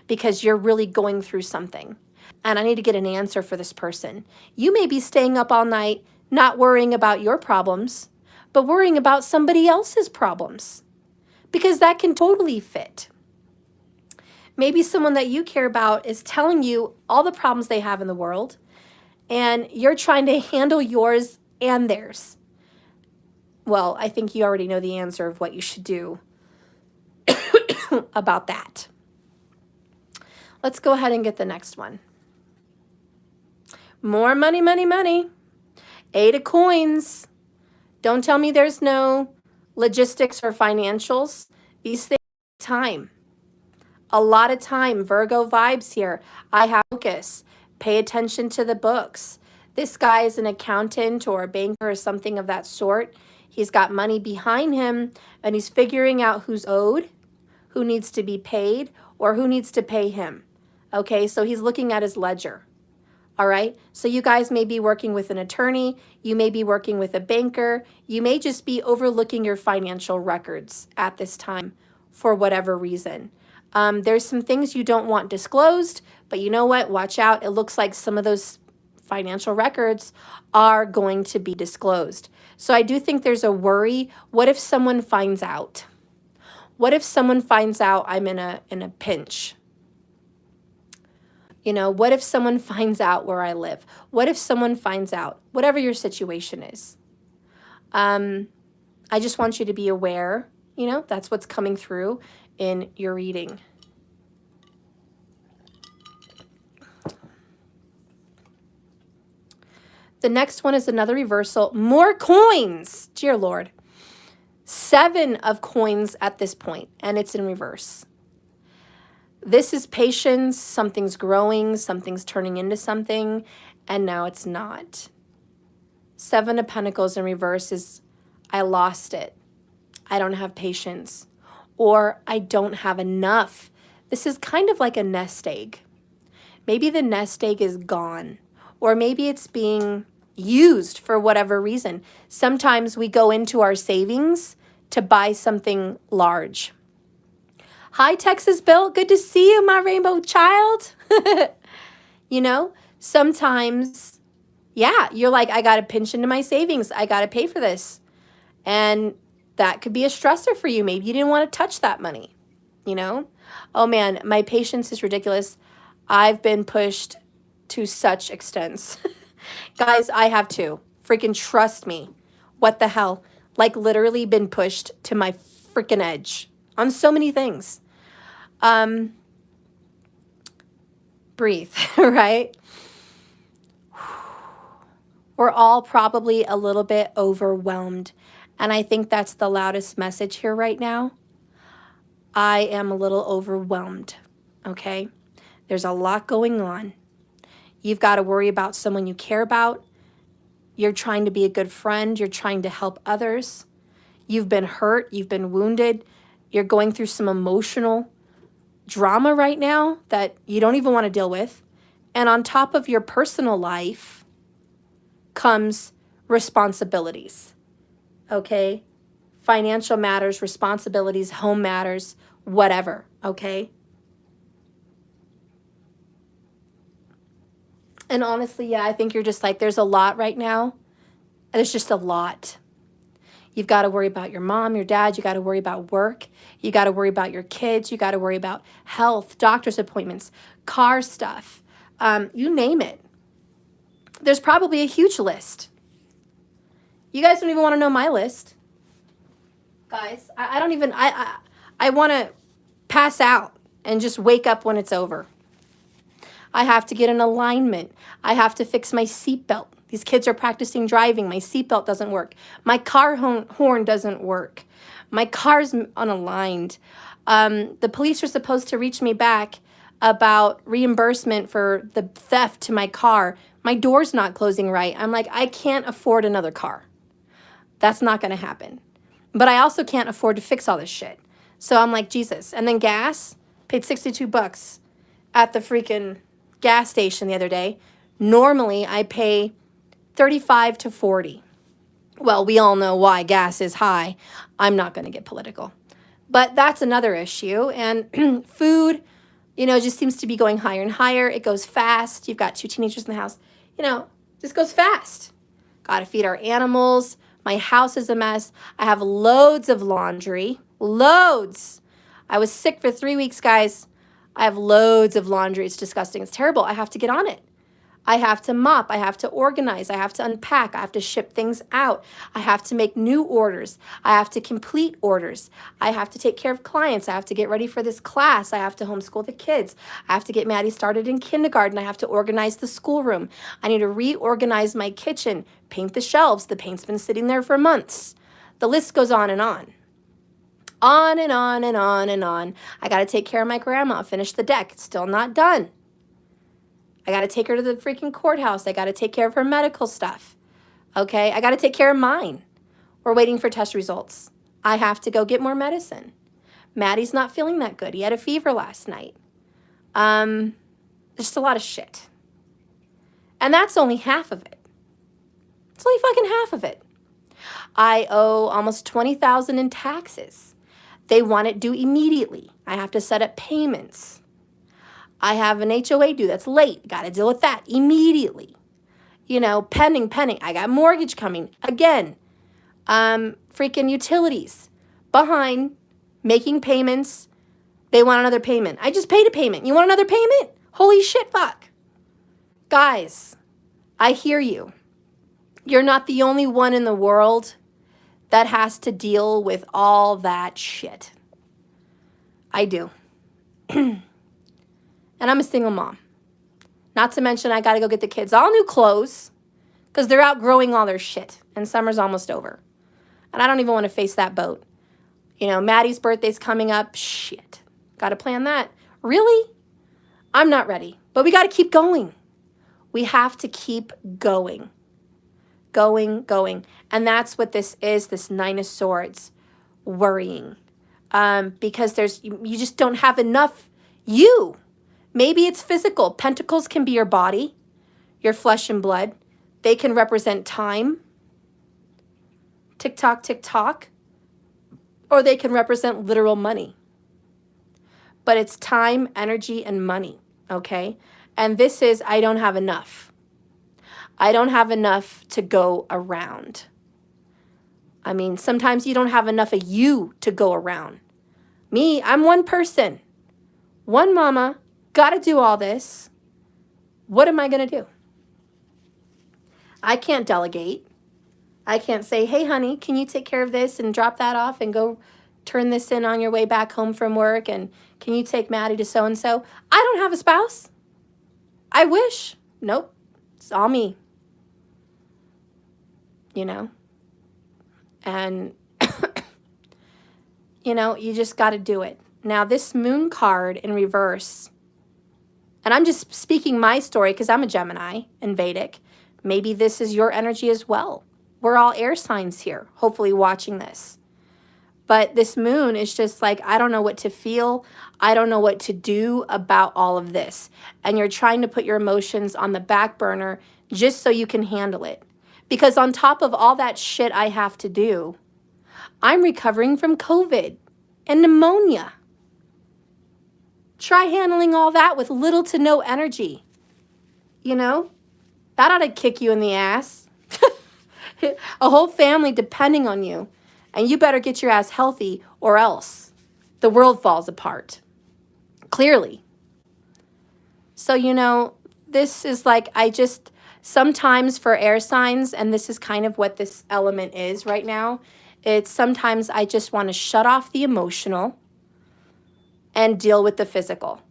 because you're really going through something. And I need to get an answer for this person. You may be staying up all night, not worrying about your problems, but worrying about somebody else's problems, because that can totally fit. Maybe someone that you care about is telling you all the problems they have in the world, and you're trying to handle yours and theirs. Well, I think you already know the answer of what you should do about that. Let's go ahead and get the next one. More money, money, money. 8 of coins. Don't tell me there's no logistics or financials. These things take time. A lot of time. Virgo vibes here. I have focus. Pay attention to the books. This guy is an accountant or a banker or something of that sort. He's got money behind him, and he's figuring out who's owed, who needs to be paid, or who needs to pay him. Okay, so he's looking at his ledger. All right, so you guys may be working with an attorney, you may be working with a banker, you may just be overlooking your financial records at this time for whatever reason. There's some things you don't want disclosed, but you know what? Watch out. It looks like some of those financial records are going to be disclosed. So I do think there's a worry. What if someone finds out? What if someone finds out I'm in a pinch? You know, what if someone finds out where I live? What if someone finds out? Whatever your situation is. I just want you to be aware, you know, that's what's coming through in your reading. The next one is another reversal. More coins. Dear Lord. 7 of coins at this point, and it's in reverse. This is patience. Something's growing. Something's turning into something, and now it's not. 7 of Pentacles in reverse is I lost it. I don't have patience, or I don't have enough. This is kind of like a nest egg. Maybe the nest egg is gone, or maybe it's being used for whatever reason. Sometimes we go into our savings to buy something large. Hi, Texas Bill. Good to see you, my rainbow child. You know, sometimes, yeah, you're like, I got to pinch into my savings. I got to pay for this. And that could be a stressor for you. Maybe you didn't want to touch that money, you know? Oh, man, my patience is ridiculous. I've been pushed to such extents. Guys, I have too. Freaking trust me. What the hell? Like literally been pushed to my freaking edge on so many things. Breathe, right? We're all probably a little bit overwhelmed. And I think that's the loudest message here right now. I am a little overwhelmed, okay? There's a lot going on. You've got to worry about someone you care about. You're trying to be a good friend. You're trying to help others. You've been hurt. You've been wounded. You're going through some emotional drama right now that you don't even want to deal with. And on top of your personal life comes responsibilities, okay? Financial matters, responsibilities, home matters, whatever, okay? And honestly, yeah, I think you're just like, there's a lot right now. There's just a lot. You've got to worry about your mom, your dad. You got to worry about work. You got to worry about your kids. You got to worry about health, doctor's appointments, car stuff, you name it. There's probably a huge list. You guys don't even want to know my list. Guys, I don't even, I want to pass out and just wake up when it's over. I have to get an alignment. I have to fix my seatbelt. These kids are practicing driving. My seatbelt doesn't work. My car horn doesn't work. My car's unaligned. The police are supposed to reach me back about reimbursement for the theft to my car. My door's not closing right. I'm like, I can't afford another car. That's not going to happen. But I also can't afford to fix all this shit. So I'm like, Jesus. And then gas, paid $62 at the freaking gas station the other day. Normally, I pay $35 to $40. Well, we all know why gas is high. I'm not going to get political. But that's another issue. And food, you know, just seems to be going higher and higher. It goes fast. You've got 2 teenagers in the house. You know, just goes fast. Got to feed our animals. My house is a mess. I have loads of laundry. Loads. I was sick for 3 weeks, guys. I have loads of laundry. It's disgusting. It's terrible. I have to get on it. I have to mop. I have to organize. I have to unpack. I have to ship things out. I have to make new orders. I have to complete orders. I have to take care of clients. I have to get ready for this class. I have to homeschool the kids. I have to get Maddie started in kindergarten. I have to organize the schoolroom. I need to reorganize my kitchen, paint the shelves. The paint's been sitting there for months. The list goes on and on. On and on and on and on. I got to take care of my grandma, finish the deck. It's still not done. I got to take her to the freaking courthouse. I got to take care of her medical stuff. Okay? I got to take care of mine. We're waiting for test results. I have to go get more medicine. Maddie's not feeling that good. He had a fever last night. Just a lot of shit. And that's only half of it. It's only fucking half of it. I owe almost $20,000 in taxes. They want it due immediately. I have to set up payments. I have an HOA due that's late. Got to deal with that immediately. You know, pending. I got mortgage coming. Again, freaking utilities. Behind, making payments. They want another payment. I just paid a payment. You want another payment? Holy shit, fuck. Guys, I hear you. You're not the only one in the world that has to deal with all that shit. I do. And I'm a single mom. Not to mention I got to go get the kids all new clothes because they're outgrowing all their shit and summer's almost over. And I don't even want to face that boat. You know, Maddie's birthday's coming up. Shit. Got to plan that. Really? I'm not ready. But we got to keep going. We have to keep going. Going. And that's what this is, this 9 of Swords. Worrying. Because you just don't have enough you. Maybe it's physical. Pentacles can be your body, your flesh and blood. They can represent time. Tick tock. Or they can represent literal money. But it's time, energy, and money, okay? And this is, I don't have enough. I don't have enough to go around. I mean, sometimes you don't have enough of you to go around. Me, I'm one person. One mama, got to do all this. What am I going to do? I can't delegate. I can't say, hey, honey, can you take care of this and drop that off and go turn this in on your way back home from work? And can you take Maddie to so-and-so? I don't have a spouse. I wish. Nope. It's all me. You know? And, you know, you just got to do it. Now, this moon card in reverse, and I'm just speaking my story because I'm a Gemini in Vedic. Maybe this is your energy as well. We're all air signs here, hopefully watching this. But this moon is just like, I don't know what to feel. I don't know what to do about all of this. And you're trying to put your emotions on the back burner just so you can handle it. Because on top of all that shit I have to do, I'm recovering from COVID and pneumonia. Try handling all that with little to no energy. You know, that ought to kick you in the ass. A whole family depending on you. And you better get your ass healthy or else the world falls apart. Clearly. So, you know, this is like, sometimes for air signs, and this is kind of what this element is right now, it's sometimes I just want to shut off the emotional and deal with the physical.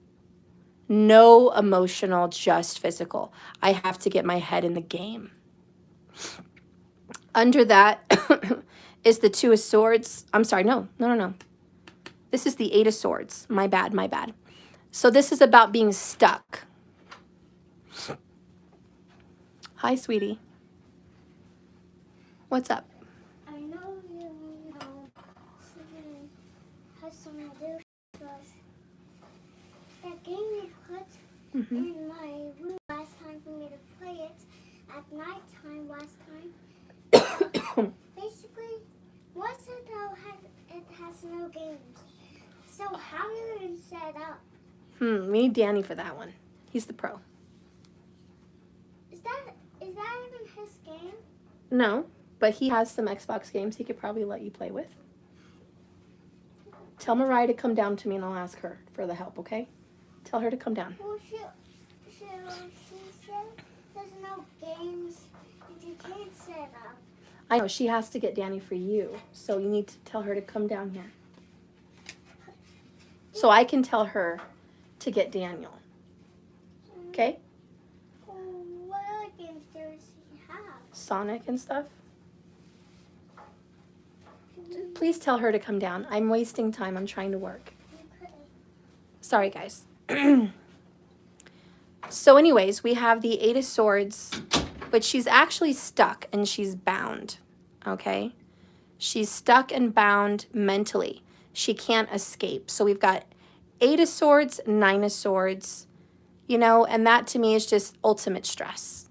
No emotional, just physical. I have to get my head in the game. Under that is the 2 of Swords. I'm sorry, no. This is the 8 of Swords. My bad. So this is about being stuck. Hi, sweetie. What's up? I know you something has something to do with that game you put in my room last time for me to play it at nighttime last time. Basically, what's it though? It has no games. So how do you set up? We need Danny for that one. He's the pro. Is that even his game? No, but he has some Xbox games he could probably let you play with. Tell Mariah to come down to me and I'll ask her for the help, okay? Tell her to come down. Well, she said there's no games that you can't set up. I know, she has to get Danny for you, so you need to tell her to come down here. So I can tell her to get Daniel. Okay? What other games does he have? Sonic and stuff. Please tell her to come down. I'm wasting time. I'm trying to work. Sorry, guys. So anyways, we have the Eight of Swords, but she's actually stuck and she's bound, okay? She's stuck and bound mentally. She can't escape. So we've got Eight of Swords, Nine of Swords, you know, and that to me is just ultimate stress,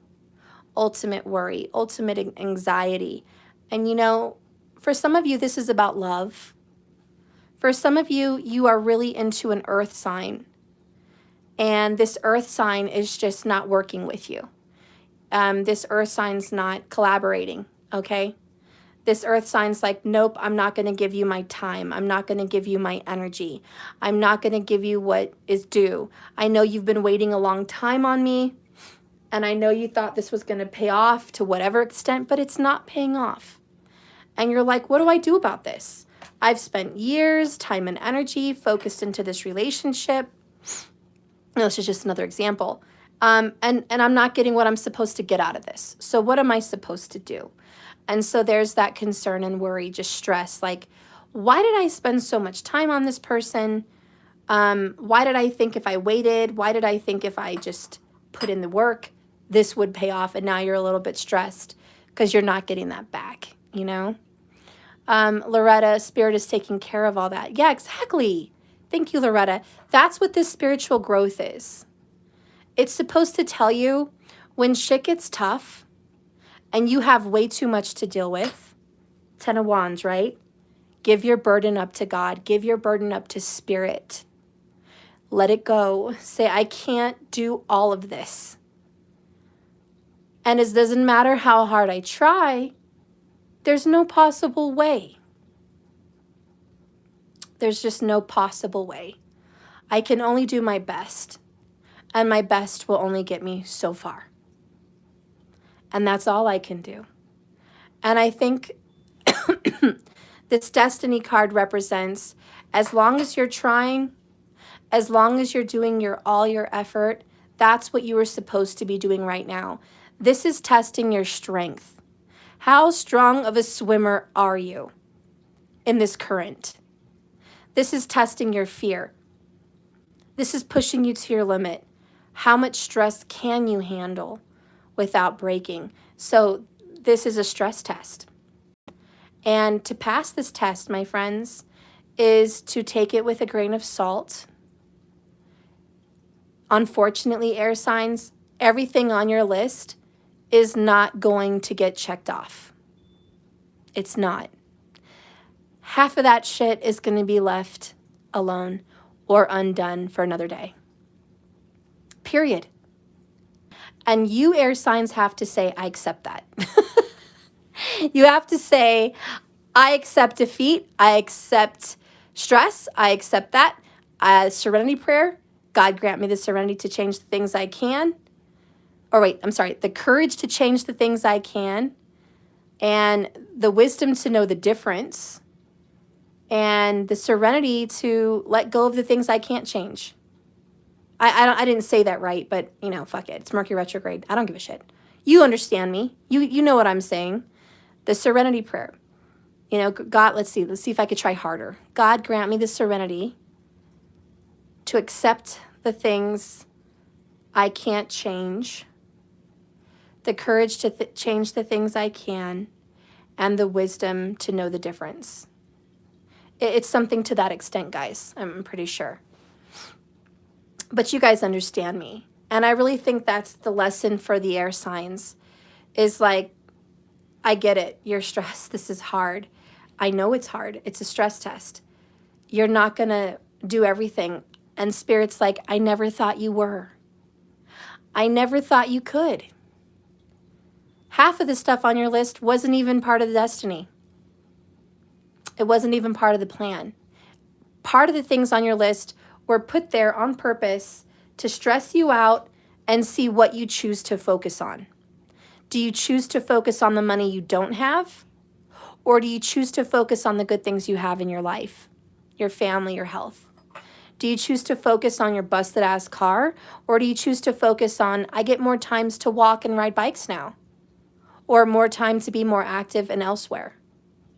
ultimate worry, ultimate anxiety. And, you know, for some of you, this is about love. For some of you, you are really into an earth sign. And this earth sign is just not working with you. This earth sign's not collaborating, okay? This earth sign's like, nope, I'm not going to give you my time. I'm not going to give you my energy. I'm not going to give you what is due. I know you've been waiting a long time on me, and I know you thought this was going to pay off to whatever extent, but it's not paying off. And you're like, what do I do about this? I've spent years, time and energy focused into this relationship. This is just another example. And I'm not getting what I'm supposed to get out of this. So what am I supposed to do? And so there's that concern and worry, just stress. Like, why did I spend so much time on this person? Why did I think if I waited? Why did I think if I just put in the work, this would pay off? And now you're a little bit stressed because you're not getting that back, you know? Loretta, Spirit is taking care of all that. Yeah, exactly. Thank you, Loretta. That's what this spiritual growth is. It's supposed to tell you when shit gets tough and you have way too much to deal with. 10 of Wands, right? Give your burden up to God. Give your burden up to Spirit. Let it go. Say, I can't do all of this. And it doesn't matter how hard I try, there's no possible way. There's just no possible way. I can only do my best, and my best will only get me so far. And that's all I can do. And I think this Destiny card represents, as long as you're trying, as long as you're doing all your effort, that's what you were supposed to be doing right now. This is testing your strength. How strong of a swimmer are you in this current? This is testing your fear. This is pushing you to your limit. How much stress can you handle without breaking? So this is a stress test. And to pass this test, my friends, is to take it with a grain of salt. Unfortunately, air signs, everything on your list is not going to get checked off. It's not. Half of that shit is going to be left alone or undone for another day. Period. And you air signs have to say, I accept that. You have to say, I accept defeat. I accept stress. I accept that. Serenity prayer. God grant me the serenity to change the things I can. Or wait, I'm sorry. The courage to change the things I can. And the wisdom to know the difference. And the serenity to let go of the things I can't change. I didn't say that right, but, you know, fuck it. It's Mercury retrograde. I don't give a shit. You understand me. You know what I'm saying. The serenity prayer. You know, God, let's see if I could try harder. God, grant me the serenity to accept the things I can't change, the courage to change the things I can, and the wisdom to know the difference. It's something to that extent, guys, I'm pretty sure. But you guys understand me. And I really think that's the lesson for the air signs, is like, I get it. You're stressed. This is hard. I know it's hard. It's a stress test. You're not going to do everything. And Spirit's like, I never thought you were. I never thought you could. Half of the stuff on your list wasn't even part of the destiny. It wasn't even part of the plan. Part of the things on your list were put there on purpose to stress you out and see what you choose to focus on. Do you choose to focus on the money you don't have? Or do you choose to focus on the good things you have in your life, your family, your health? Do you choose to focus on your busted ass car? Or do you choose to focus on, I get more times to walk and ride bikes now? Or more time to be more active and elsewhere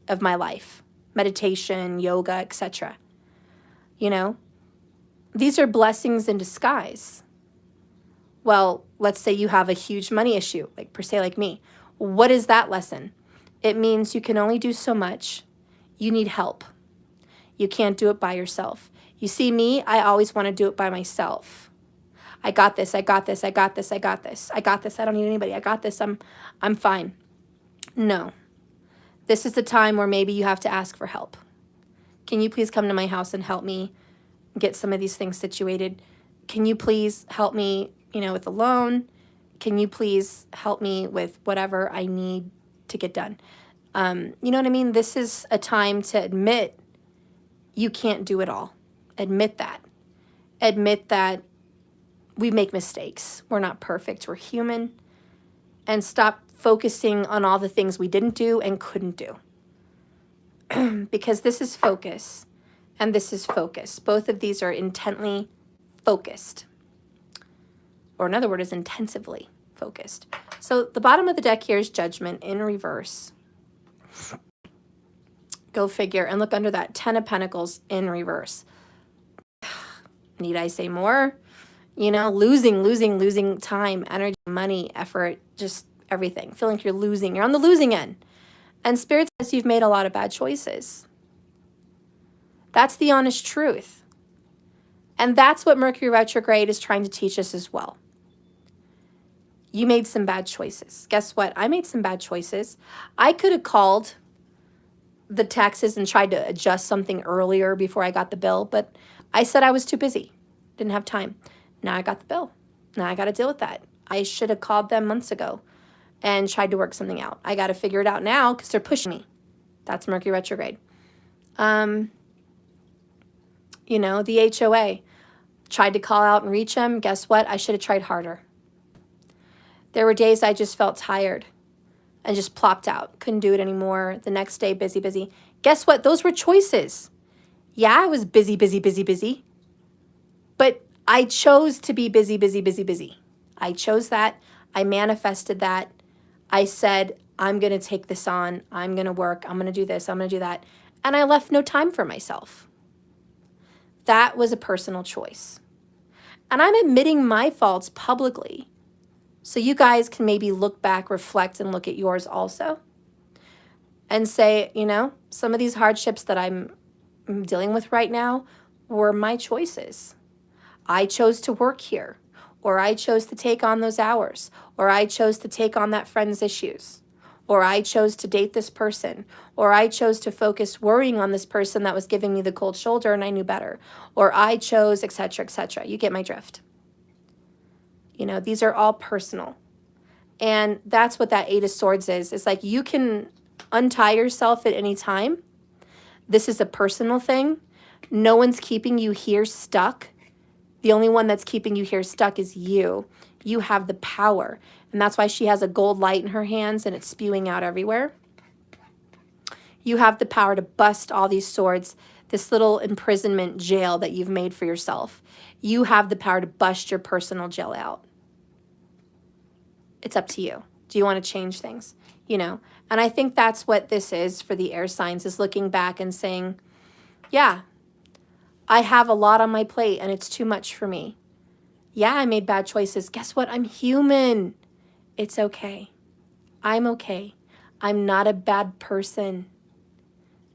of my life? Meditation, yoga, etc. You know, these are blessings in disguise. Well, let's say you have a huge money issue, like per se like me. What is that lesson? It means you can only do so much. You need help. You can't do it by yourself. You see me, I always want to do it by myself. I got this, I got this, I got this, I got this. I got this, I don't need anybody. I got this, I'm fine. No. This is the time where maybe you have to ask for help. Can you please come to my house and help me get some of these things situated? Can you please help me, with a loan? Can you please help me with whatever I need to get done? You know what I mean? This is a time to admit you can't do it all. Admit that. Admit that we make mistakes. We're not perfect. We're human. And stop focusing on all the things we didn't do and couldn't do. Because this is focus and this is focus. Both of these are intently focused. Or another word is intensively focused. So the bottom of the deck here is Judgment in reverse. Go figure. And look under that, 10 of Pentacles in reverse. Need I say more? Losing time, energy, money, effort, just everything. Feeling like you're losing. You're on the losing end. And Spirit says you've made a lot of bad choices. That's the honest truth. And that's what Mercury retrograde is trying to teach us as well. You made some bad choices. Guess what? I made some bad choices. I could have called the taxes and tried to adjust something earlier before I got the bill, but I said I was too busy. Didn't have time. Now I got the bill. Now I got to deal with that. I should have called them months ago and tried to work something out. I got to figure it out now because they're pushing me. That's Mercury retrograde. The HOA. Tried to call out and reach them. Guess what? I should have tried harder. There were days I just felt tired and just plopped out. Couldn't do it anymore. The next day, busy. Guess what? Those were choices. Yeah, I was busy. But I chose to be busy. I chose that. I manifested that. I said, I'm going to take this on. I'm going to work. I'm going to do this. I'm going to do that. And I left no time for myself. That was a personal choice. And I'm admitting my faults publicly. So you guys can maybe look back, reflect, and look at yours also. And say, some of these hardships that I'm dealing with right now were my choices. I chose to work here. Or I chose to take on those hours. Or I chose to take on that friend's issues. Or I chose to date this person. Or I chose to focus worrying on this person that was giving me the cold shoulder and I knew better. Or I chose, etc., etc. You get my drift. These are all personal. And that's what that 8 of Swords is. It's like you can untie yourself at any time. This is a personal thing. No one's keeping you here stuck. The only one that's keeping you here stuck is you. You have the power. And that's why she has a gold light in her hands and it's spewing out everywhere. You have the power to bust all these swords, this little imprisonment jail that you've made for yourself. You have the power to bust your personal jail out. It's up to you. Do you want to change things? And I think that's what this is for the air signs, is looking back and saying, yeah, I have a lot on my plate and it's too much for me. Yeah, I made bad choices. Guess what? I'm human. It's okay. I'm okay. I'm not a bad person.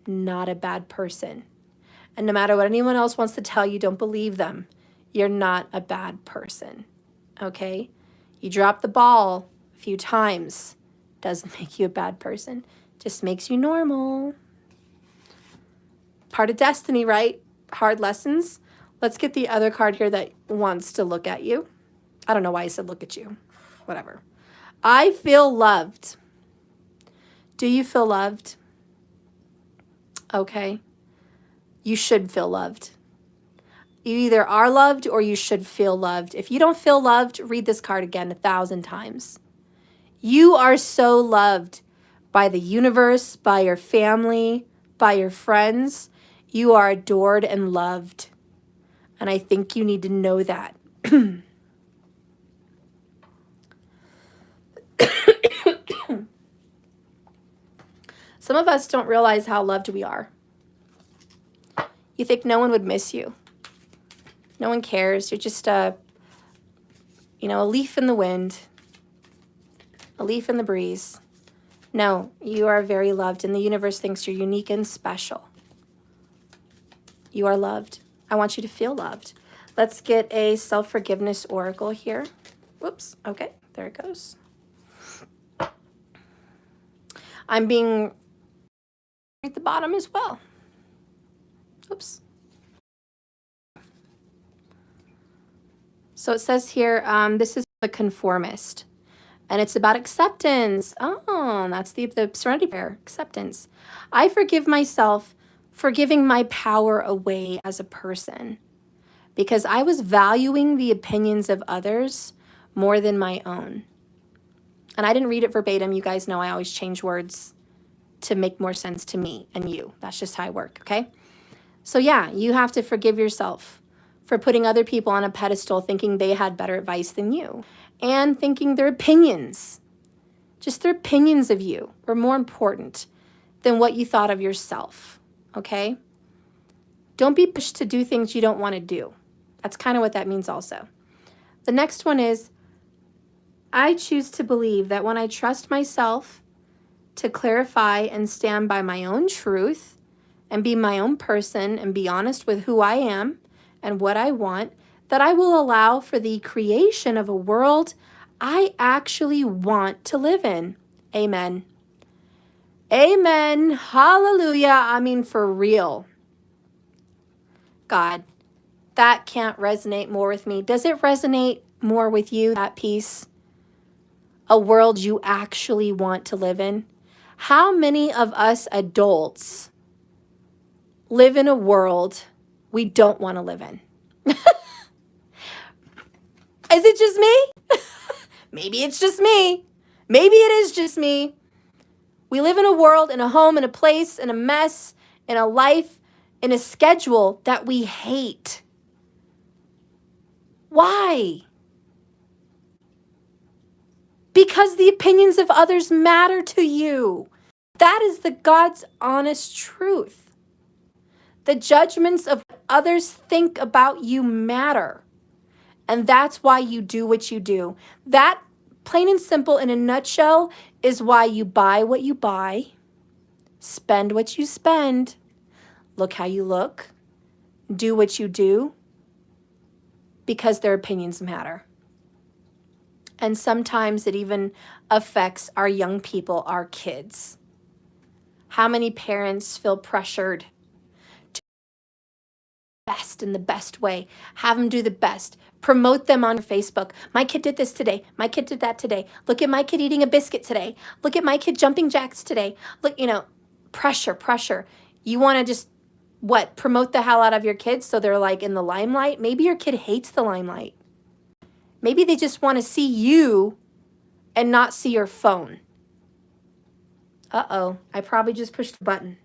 Not a bad person. And no matter what anyone else wants to tell you, don't believe them. You're not a bad person. Okay? You drop the ball a few times. Doesn't make you a bad person. Just makes you normal. Part of destiny, right? Hard lessons. Let's get the other card here that wants to look at you. I don't know why I said look at you. Whatever. I feel loved. Do you feel loved? Okay. You should feel loved. You either are loved or you should feel loved. If you don't feel loved, read this card again 1,000 times. You are so loved by the universe, by your family, by your friends. You are adored and loved. And I think you need to know that. Some of us don't realize how loved we are. You think no one would miss you. No one cares. You're just a leaf in the wind, a leaf in the breeze. No, you are very loved, and the universe thinks you're unique and special. You are loved. I want you to feel loved. Let's get a self-forgiveness oracle here. Whoops. Okay, there it goes. I'm being at the bottom as well. Oops. So it says here, this is the conformist, and it's about acceptance. Oh, that's the serenity prayer, acceptance. I forgive myself for giving my power away as a person because I was valuing the opinions of others more than my own. And I didn't read it verbatim. You guys know I always change words to make more sense to me and you. That's just how I work, okay? So yeah, you have to forgive yourself for putting other people on a pedestal thinking they had better advice than you and thinking their opinions, just their opinions of you, were more important than what you thought of yourself, okay? Don't be pushed to do things you don't want to do. That's kind of what that means also. The next one is, I choose to believe that when I trust myself to clarify and stand by my own truth and be my own person and be honest with who I am and what I want, that I will allow for the creation of a world I actually want to live in. Amen. Amen. Hallelujah. I mean, for real. God, that can't resonate more with me. Does it resonate more with you, that piece? A world you actually want to live in? How many of us adults live in a world we don't want to live in? Is it just me? Maybe it's just me. Maybe it is just me. We live in a world, in a home, in a place, in a mess, in a life, in a schedule that we hate. Why? Because the opinions of others matter to you. That is the God's honest truth. The judgments of what others think about you matter. And that's why you do what you do. That, plain and simple, in a nutshell, is why you buy what you buy, spend what you spend, look how you look, do what you do, because their opinions matter. And sometimes it even affects our young people, our kids. How many parents feel pressured to do the best in the best way? Have them do the best. Promote them on Facebook. My kid did this today. My kid did that today. Look at my kid eating a biscuit today. Look at my kid jumping jacks today. Look, pressure. You want to just, promote the hell out of your kids so they're like in the limelight? Maybe your kid hates the limelight. Maybe they just want to see you and not see your phone. Uh-oh, I probably just pushed a button.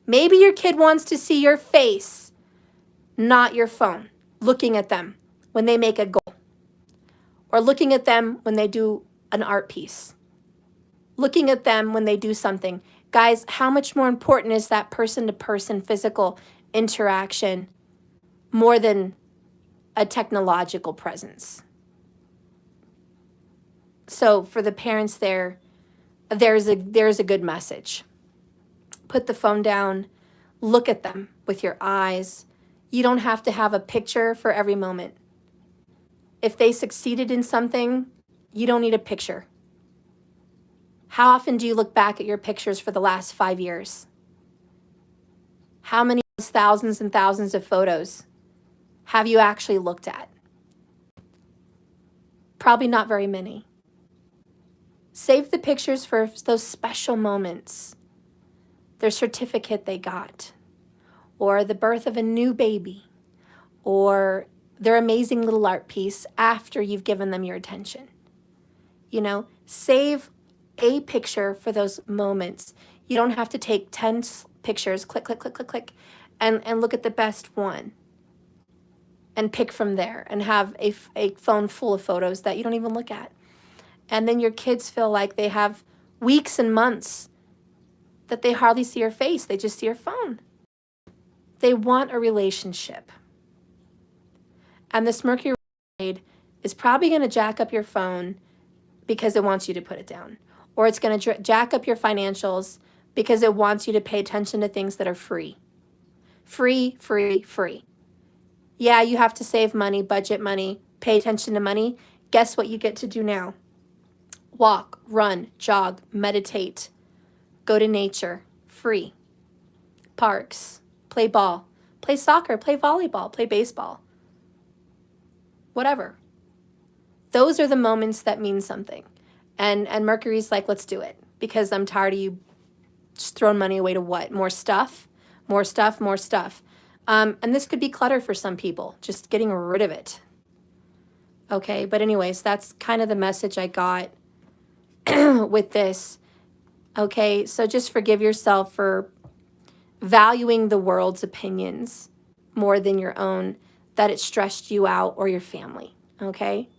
Maybe your kid wants to see your face, not your phone, looking at them when they make a goal, or looking at them when they do an art piece, looking at them when they do something. Guys, how much more important is that person-to-person physical interaction more than a technological presence. So for the parents there's a good message. Put the phone down, look at them with your eyes. You don't have to have a picture for every moment. If they succeeded in something, you don't need a picture. How often do you look back at your pictures for the last 5 years? How many thousands and thousands of photos have you actually looked at? Probably not very many. Save the pictures for those special moments. Their certificate they got, or the birth of a new baby, or their amazing little art piece after you've given them your attention. You know, save a picture for those moments. You don't have to take 10 pictures, click, click, click, click, click, and look at the best one and pick from there and have a phone full of photos that you don't even look at. And then your kids feel like they have weeks and months that they hardly see your face. They just see your phone. They want a relationship. And this Mercury retrograde is probably going to jack up your phone because it wants you to put it down. Or it's going to jack up your financials because it wants you to pay attention to things that are free. Free, free, free. Yeah, you have to save money, budget money, pay attention to money. Guess what you get to do now? Walk, run, jog, meditate, go to nature, free. Parks, play ball, play soccer, play volleyball, play baseball. Whatever. Those are the moments that mean something. And Mercury's like, let's do it. Because I'm tired of you just throwing money away to what? More stuff? More stuff, more stuff. And this could be clutter for some people, just getting rid of it. Okay, but anyways, that's kind of the message I got with this. Okay, so just forgive yourself for valuing the world's opinions more than your own, that it stressed you out or your family. Okay,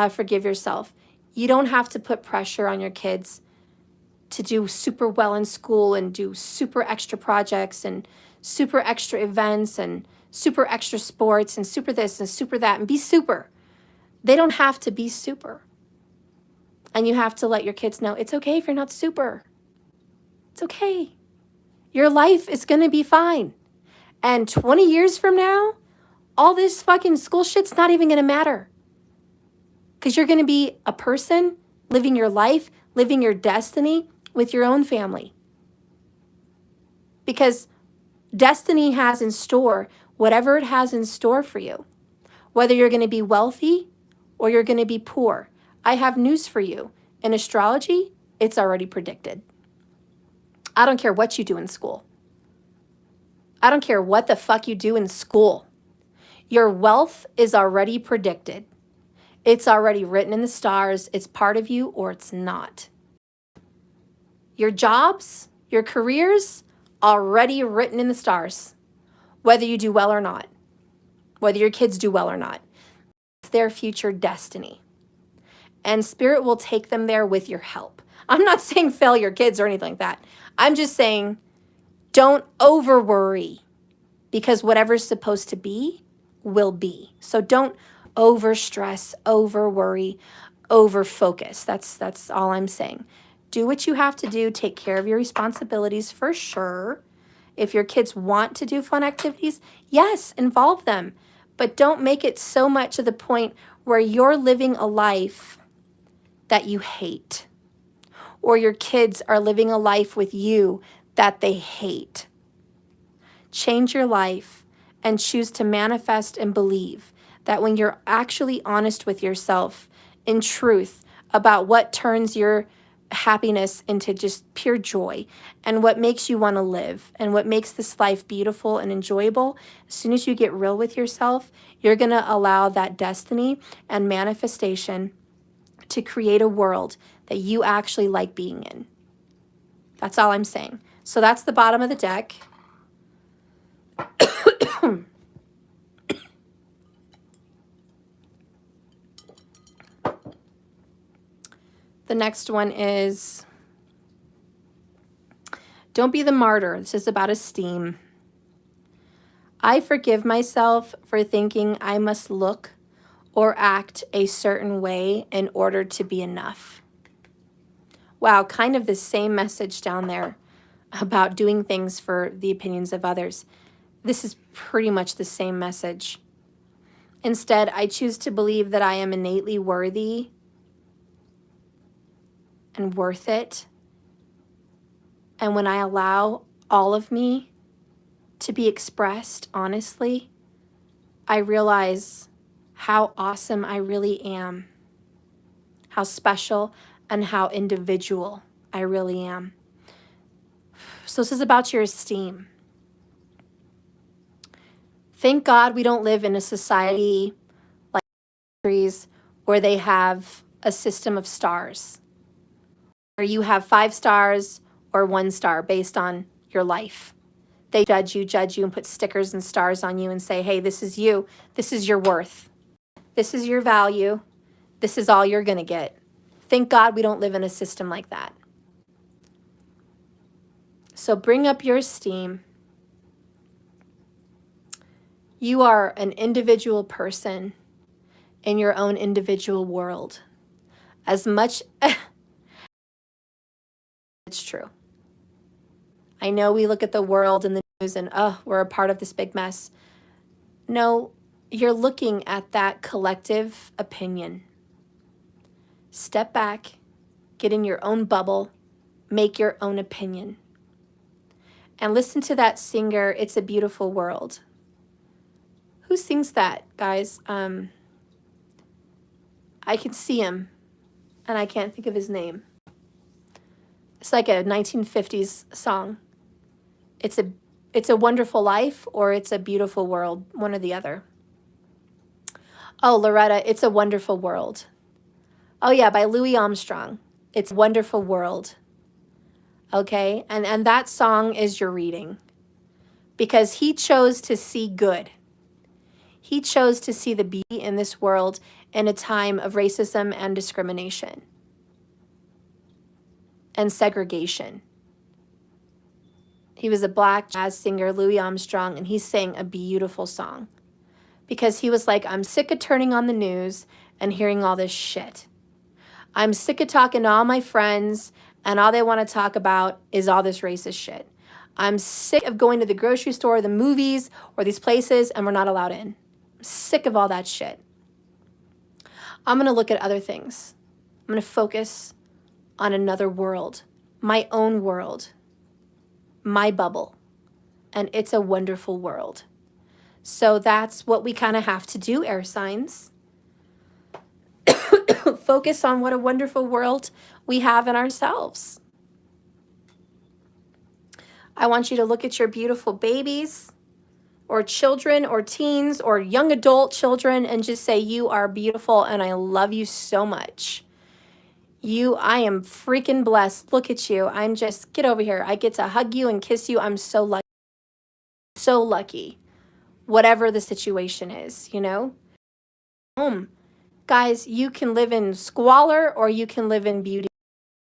forgive yourself. You don't have to put pressure on your kids to do super well in school and do super extra projects and super extra events and super extra sports and super this and super that and be super. They don't have to be super. And you have to let your kids know it's okay if you're not super. It's okay. Your life is going to be fine. And 20 years from now, all this fucking school shit's not even going to matter. Because you're going to be a person living your life, living your destiny with your own family. Because destiny has in store whatever it has in store for you. Whether you're going to be wealthy or you're going to be poor. I have news for you. In astrology, it's already predicted. I don't care what you do in school. I don't care what the fuck you do in school. Your wealth is already predicted. It's already written in the stars. It's part of you or it's not. Your jobs, your careers, already written in the stars. Whether you do well or not. Whether your kids do well or not. It's their future destiny. And Spirit will take them there with your help. I'm not saying fail your kids or anything like that. I'm just saying don't over worry, because whatever's supposed to be will be. So don't over stress, over worry, over focus. That's all I'm saying. Do what you have to do. Take care of your responsibilities for sure. If your kids want to do fun activities, yes, involve them. But don't make it so much to the point where you're living a life that you hate, or your kids are living a life with you that they hate. Change your life and choose to manifest and believe that when you're actually honest with yourself in truth about what turns your happiness into just pure joy and what makes you want to live and what makes this life beautiful and enjoyable, as soon as you get real with yourself, you're going to allow that destiny and manifestation to create a world that you actually like being in. That's all I'm saying. So that's the bottom of the deck. The next one is, don't be the martyr. This is about esteem. I forgive myself for thinking I must look or act a certain way in order to be enough. Wow, kind of the same message down there about doing things for the opinions of others. This is pretty much the same message. Instead, I choose to believe that I am innately worthy and worth it. And when I allow all of me to be expressed honestly, I realize how awesome I really am, how special and how individual I really am. So this is about your esteem. Thank God we don't live in a society like countries where they have a system of stars, where you have 5 stars or 1 star based on your life. They judge you, and put stickers and stars on you and say, hey, this is you. This is your worth. This is your value. This is all you're going to get. Thank God we don't live in a system like that. So bring up your esteem. You are an individual person in your own individual world. As much, it's true. I know we look at the world and the news and, oh, we're a part of this big mess. No, you're looking at that collective opinion. Step back, get in your own bubble, make your own opinion. And listen to that singer, It's a Beautiful World. Who sings that, guys? I can see him, and I can't think of his name. It's like a 1950s song. It's a Wonderful Life, or It's a Beautiful World, one or the other. Oh, Loretta, It's a Wonderful World. Oh yeah, by Louis Armstrong. It's a Wonderful World. Okay, and that song is your reading, because he chose to see good. He chose to see the beauty in this world in a time of racism and discrimination and segregation. He was a black jazz singer, Louis Armstrong, and he sang a beautiful song because he was like, I'm sick of turning on the news and hearing all this shit. I'm sick of talking to all my friends and all they want to talk about is all this racist shit. I'm sick of going to the grocery store, the movies, or these places, and we're not allowed in. I'm sick of all that shit. I'm going to look at other things. I'm going to focus on another world, my own world, my bubble, and it's a wonderful world. So that's what we kind of have to do, air signs. Focus on what a wonderful world we have in ourselves. I want you to look at your beautiful babies or children or teens or young adult children and just say, you are beautiful and I love you so much. I am freaking blessed. Look at you. I'm just, get over here. I get to hug you and kiss you. I'm so lucky. So lucky. Whatever the situation is, you know? Guys, you can live in squalor or you can live in beauty.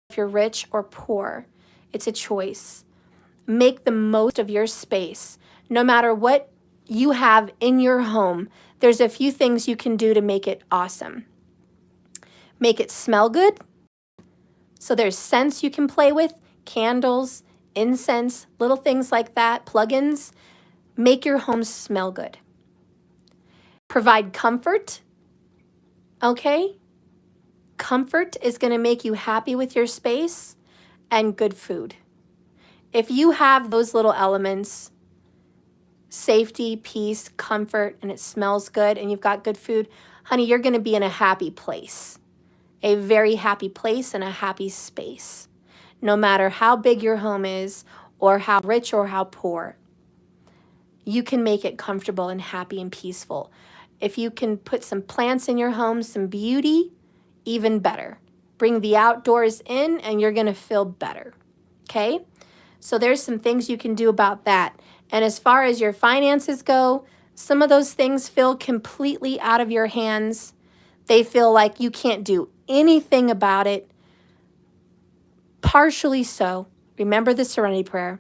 If you're rich or poor, it's a choice. Make the most of your space. No matter what you have in your home, there's a few things you can do to make it awesome. Make it smell good. So there's scents you can play with, candles, incense, little things like that, plugins. Make your home smell good. Provide comfort. Okay? Comfort is going to make you happy with your space, and good food. If you have those little elements, safety, peace, comfort, and it smells good, and you've got good food, honey, you're going to be in a happy place. A very happy place and a happy space. No matter how big your home is, or how rich or how poor, you can make it comfortable and happy and peaceful. If you can put some plants in your home, some beauty, even better. Bring the outdoors in and you're going to feel better. Okay? So there's some things you can do about that. And as far as your finances go, some of those things feel completely out of your hands. They feel like you can't do anything about it. Partially so. Remember the serenity prayer.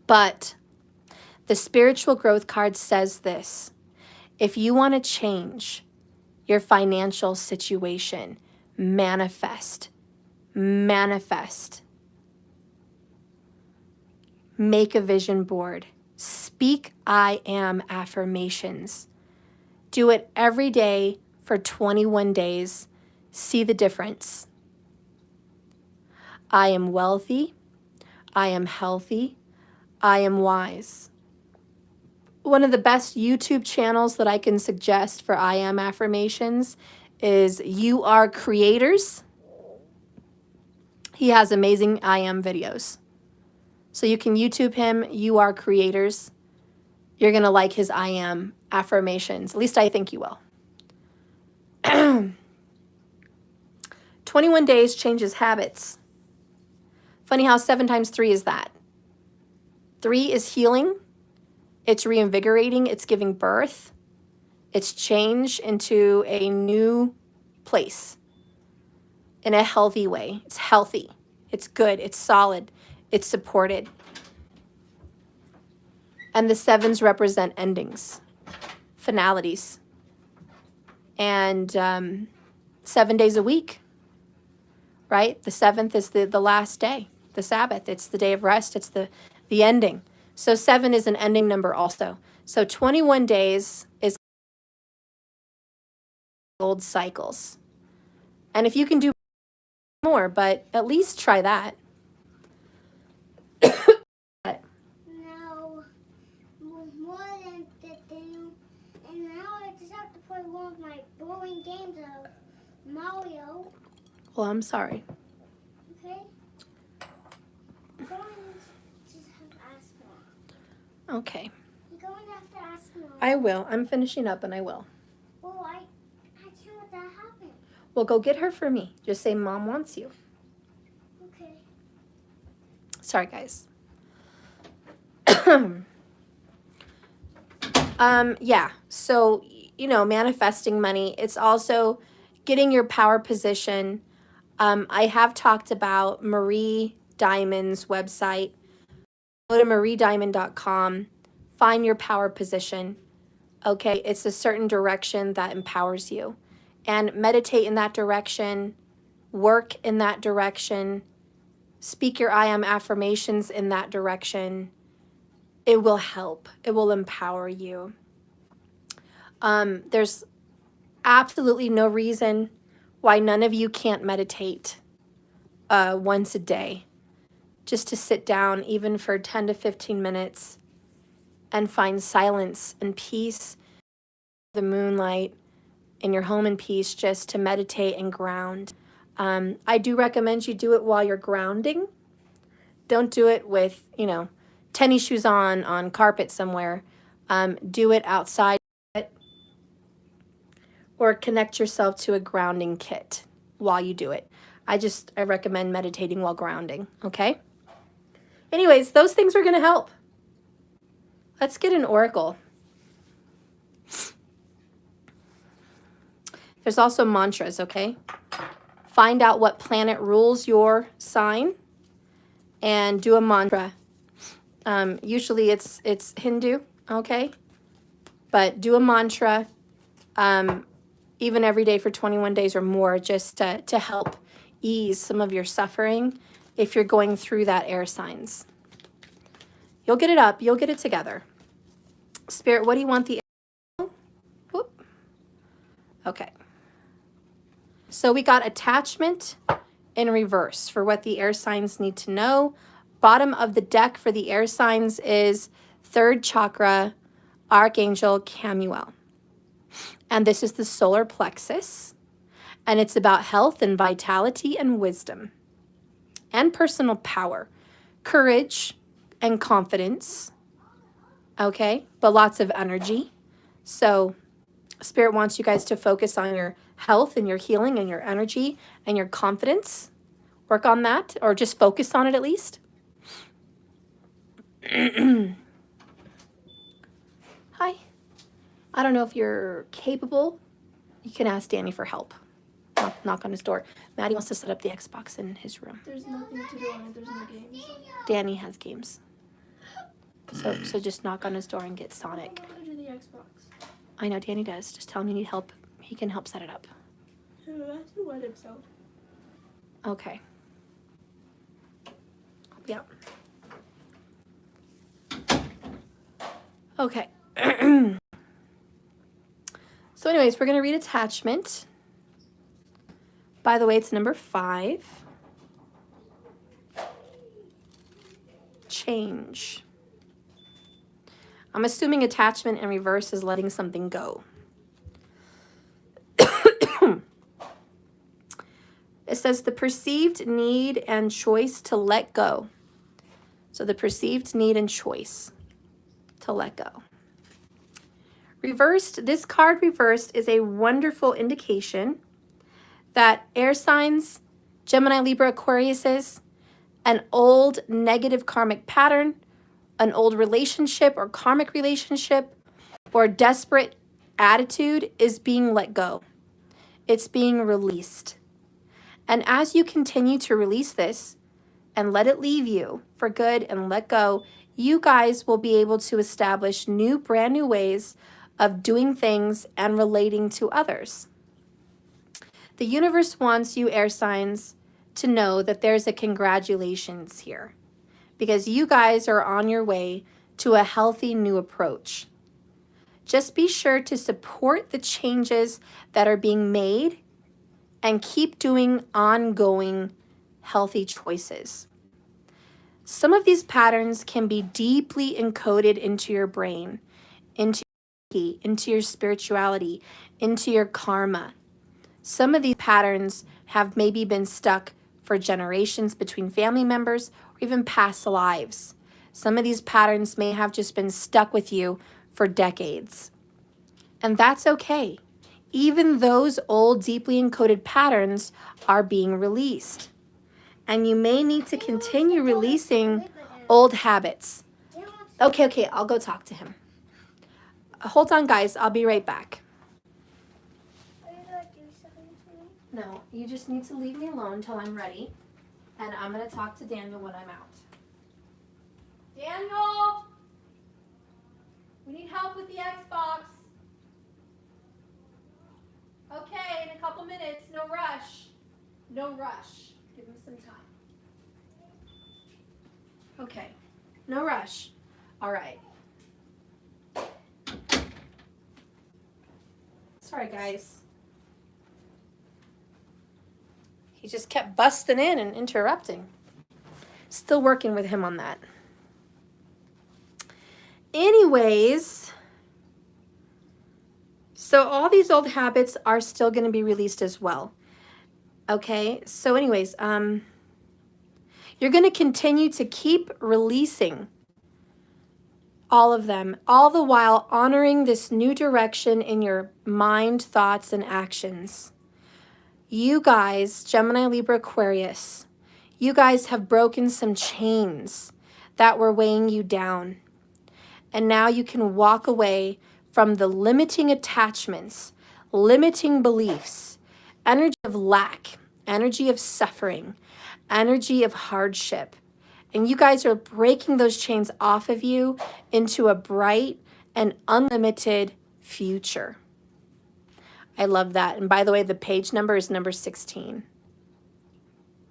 But The spiritual growth card says this: if you want to change your financial situation, manifest, manifest. Make a vision board. Speak I am affirmations. Do it every day for 21 days. See the difference. I am wealthy. I am healthy. I am wise. One of the best YouTube channels that I can suggest for I am affirmations is You Are Creators. He has amazing I am videos. So you can YouTube him, You Are Creators. You're going to like his I am affirmations. At least I think you will. 21 days changes habits. Funny how 7 times 3 is that. 3 is healing. It's reinvigorating. It's giving birth. It's change into a new place in a healthy way. It's healthy. It's good. It's solid. It's supported. And the 7s represent endings, finalities. And 7 days a week, right? The 7th is the last day, the Sabbath. It's the day of rest. It's the ending. So 7 is an ending number also. So 21 days is old cycles. And if you can do more, but at least try that. No, more than the thing. And now I just have to play one of my boring games of Mario. Well, I'm sorry. Okay? I'm going to just have to ask more. Okay. You're going to have to ask more. I will. I'm finishing up and I will. Well, I can't let that happen. Well, go get her for me. Just say Mom wants you. Okay. Sorry, guys. Yeah, so, manifesting money. It's also getting your power position. I have talked about Marie Diamond's website. Go to mariediamond.com. Find your power position. Okay, it's a certain direction that empowers you. And meditate in that direction. Work in that direction. Speak your I am affirmations in that direction. It will help. It will empower you. There's absolutely no reason why none of you can't meditate once a day. Just to sit down, even for 10 to 15 minutes, and find silence and peace, the moonlight, in your home in peace, just to meditate and ground. I do recommend you do it while you're grounding. Don't do it with, tennis shoes on carpet somewhere. Do it outside or connect yourself to a grounding kit while you do it. I recommend meditating while grounding, okay? Anyways, those things are going to help. Let's get an oracle. There's also mantras, okay? Find out what planet rules your sign and do a mantra. Usually it's Hindu, okay? But do a mantra even every day for 21 days or more, just to help ease some of your suffering if you're going through that air signs. You'll get it up. You'll get it together. Spirit, what do you want the air? Whoop. Okay. So we got attachment in reverse for what the air signs need to know. Bottom of the deck for the air signs is 3rd chakra, Archangel Camuel. And this is the solar plexus. And it's about health and vitality and wisdom and personal power, courage and confidence. Okay, but lots of energy. So Spirit wants you guys to focus on your health and your healing and your energy and your confidence. Work on that, or just focus on it at least. Hi. I don't know if you're capable. You can ask Danny for help. Knock on his door. Maddie wants to set up the Xbox in his room. There's nothing to do on it. There's no games. Danny has games. So just knock on his door and get Sonic. I don't know how to do the Xbox. I know Danny does. Just tell him you need help. He can help set it up. He has to let himself. Okay. Yeah. Okay. So anyways, we're going to read attachment. By the way, it's number 5. Change. I'm assuming attachment in reverse is letting something go. It says the perceived need and choice to let go. So the perceived need and choice to let go. Reversed, this card reversed is a wonderful indication that air signs, Gemini, Libra, Aquariuses, an old negative karmic pattern, an old relationship or karmic relationship, or desperate attitude is being let go. It's being released. And as you continue to release this and let it leave you for good and let go, you guys will be able to establish brand new ways of doing things and relating to others. The universe wants you air signs to know that there's a congratulations here because you guys are on your way to a healthy new approach. Just be sure to support the changes that are being made and keep doing ongoing healthy choices. Some of these patterns can be deeply encoded into your brain, into your spirituality, into your karma. Some of these patterns have maybe been stuck for generations between family members or even past lives. Some of these patterns may have just been stuck with you for decades. And that's okay. Even those old, deeply encoded patterns are being released. And you may need to continue releasing old habits. Okay, I'll go talk to him. Hold on, guys. I'll be right back. No, you just need to leave me alone until I'm ready. And I'm going to talk to Daniel when I'm out. Daniel! We need help with the Xbox. Okay, in a couple minutes. No rush. No rush. Give him some time. Okay. No rush. All right. Sorry, guys. He just kept busting in and interrupting. Still working with him on that. Anyways, so all these old habits are still going to be released as well. Okay, so anyways, you're going to continue to keep releasing all of them, all the while honoring this new direction in your mind, thoughts, and actions. You guys, Gemini, Libra, Aquarius, you guys have broken some chains that were weighing you down. And now you can walk away from the limiting attachments, limiting beliefs, energy of lack, energy of suffering, energy of hardship. And you guys are breaking those chains off of you into a bright and unlimited future. I love that. And by the way, the page number is number 16.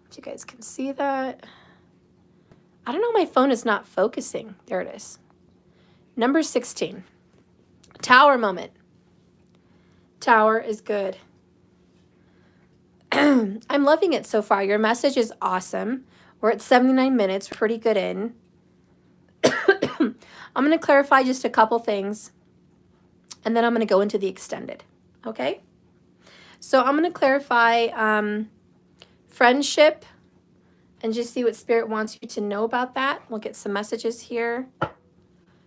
If you guys can see that. I don't know, my phone is not focusing. There it is. Number 16. Tower moment. Tower is good. I'm loving it so far. Your message is awesome. We're at 79 minutes, pretty good in. I'm going to clarify just a couple things, and then I'm going to go into the extended, okay? So I'm going to clarify friendship and just see what Spirit wants you to know about that. We'll get some messages here.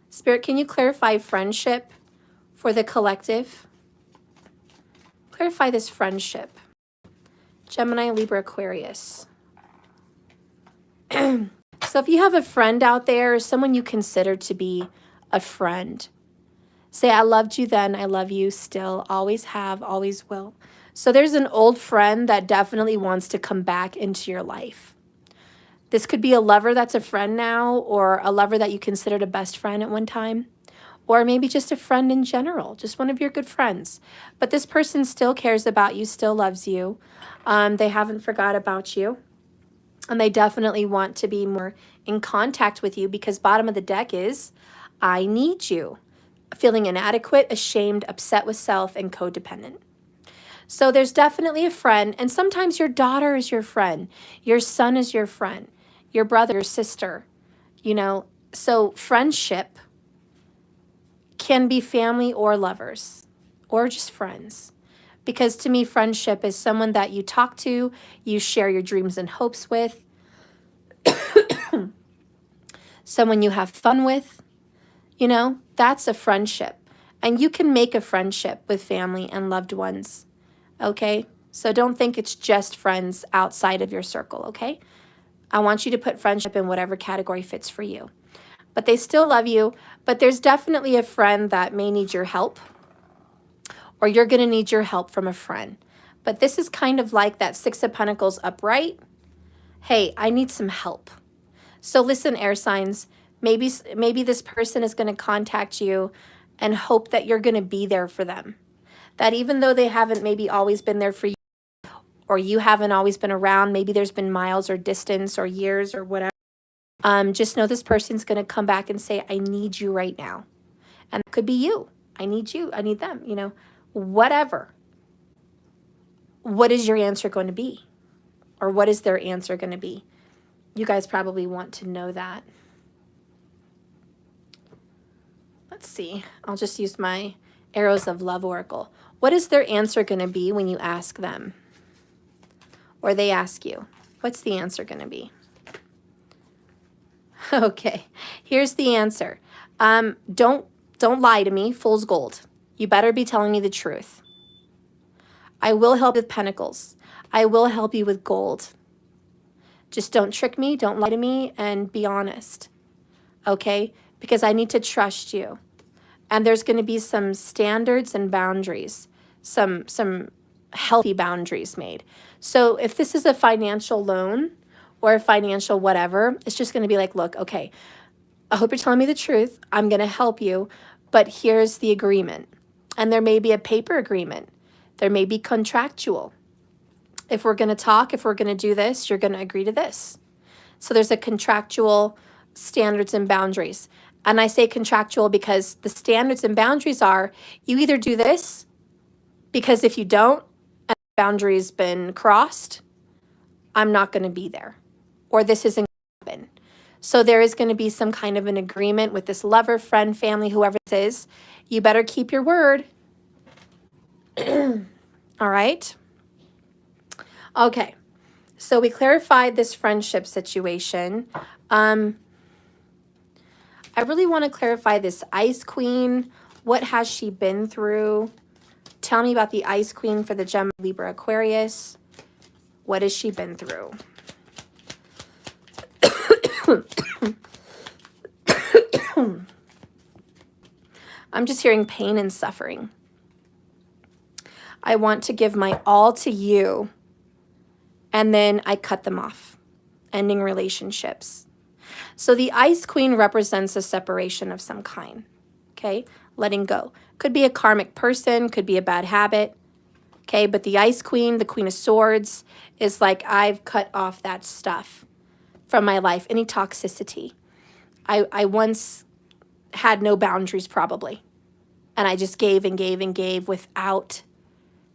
Spirit, can you clarify friendship for the collective? Clarify this friendship. Gemini, Libra, Aquarius. So if you have a friend out there, someone you consider to be a friend, say, I loved you then, I love you still, always have, always will. So there's an old friend that definitely wants to come back into your life. This could be a lover that's a friend now, or a lover that you considered a best friend at one time, or maybe just a friend in general, just one of your good friends. But this person still cares about you, still loves you. They haven't forgot about you. And they definitely want to be more in contact with you, because bottom of the deck is, I need you. Feeling inadequate, ashamed, upset with self, and codependent. So there's definitely a friend, and sometimes your daughter is your friend. Your son is your friend. Your brother, your sister, you know. So friendship can be family or lovers or just friends. Because to me, friendship is someone that you talk to, you share your dreams and hopes with, someone you have fun with, you know, that's a friendship. And you can make a friendship with family and loved ones, okay? So don't think it's just friends outside of your circle, okay? I want you to put friendship in whatever category fits for you. But they still love you, but there's definitely a friend that may need your help, or you're going to need your help from a friend. But this is kind of like that Six of Pentacles upright. Hey, I need some help. So listen, air signs, maybe this person is going to contact you and hope that you're going to be there for them. That even though they haven't maybe always been there for you, or you haven't always been around, maybe there's been miles or distance or years or whatever, just know this person's going to come back and say, I need you right now. And it could be you. I need you. I need them, you know, whatever. What is your answer going to be? Or what is their answer going to be? You guys probably want to know that. Let's see. I'll just use my Arrows of Love Oracle. What is their answer going to be when you ask them? Or they ask you? What's the answer going to be? Okay, here's the answer. Don't lie to me, fool's gold. You better be telling me the truth. I will help with pentacles. I will help you with gold. Just don't trick me, don't lie to me, and be honest. Okay? Because I need to trust you. And there's going to be some standards and boundaries, some healthy boundaries made. So if this is a financial loan or a financial whatever, it's just going to be like, look, okay, I hope you're telling me the truth. I'm going to help you, but here's the agreement. And there may be a paper agreement. There may be contractual. If we're going to talk, if we're going to do this, you're going to agree to this. So there's a contractual standards and boundaries. And I say contractual because the standards and boundaries are, you either do this, because if you don't, and the boundary's been crossed, I'm not going to be there. Or this isn't going to happen. So there is going to be some kind of an agreement with this lover, friend, family, whoever this is. You better keep your word. All right. Okay. So we clarified this friendship situation. I really want to clarify this Ice Queen. What has she been through? Tell me about the Ice Queen for the Gemini, Libra, Aquarius. What has she been through? I'm just hearing pain and suffering. I want to give my all to you, and then I cut them off, ending relationships. So the Ice Queen represents a separation of some kind, okay? Letting go. Could be a karmic person, could be a bad habit, okay? But the Ice Queen, the Queen of Swords, is like, I've cut off that stuff from my life, any toxicity. I once had no boundaries probably, and I just gave and gave and gave without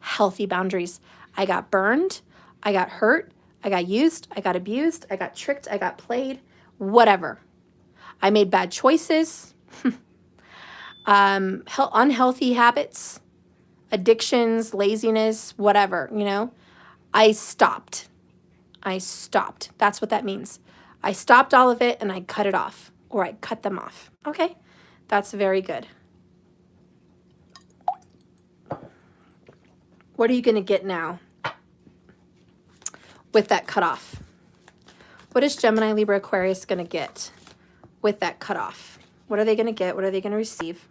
healthy boundaries. I got burned, I got hurt, I got used, I got abused, I got tricked, I got played, whatever. I made bad choices, unhealthy habits, addictions, laziness, whatever, you know. I stopped. That's what that means. I stopped all of it and I cut it off, or I cut them off. Okay, that's very good. What are you going to get now with that cutoff? What is Gemini, Libra, Aquarius going to get with that cutoff? What are they going to get? What are they going to receive?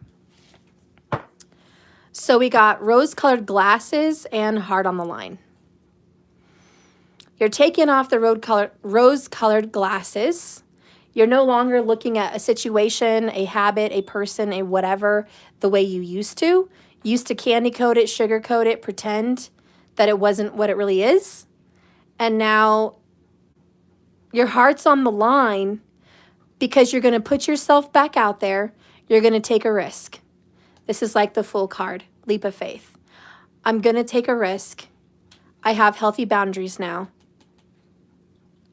So we got rose-colored glasses and heart on the line. You're taking off the rose-colored glasses. You're no longer looking at a situation, a habit, a person, a whatever, the way you used to. You used to candy coat it, sugar coat it, pretend that it wasn't what it really is. And now your heart's on the line because you're going to put yourself back out there. You're going to take a risk. This is like the Fool card, leap of faith. I'm going to take a risk. I have healthy boundaries now.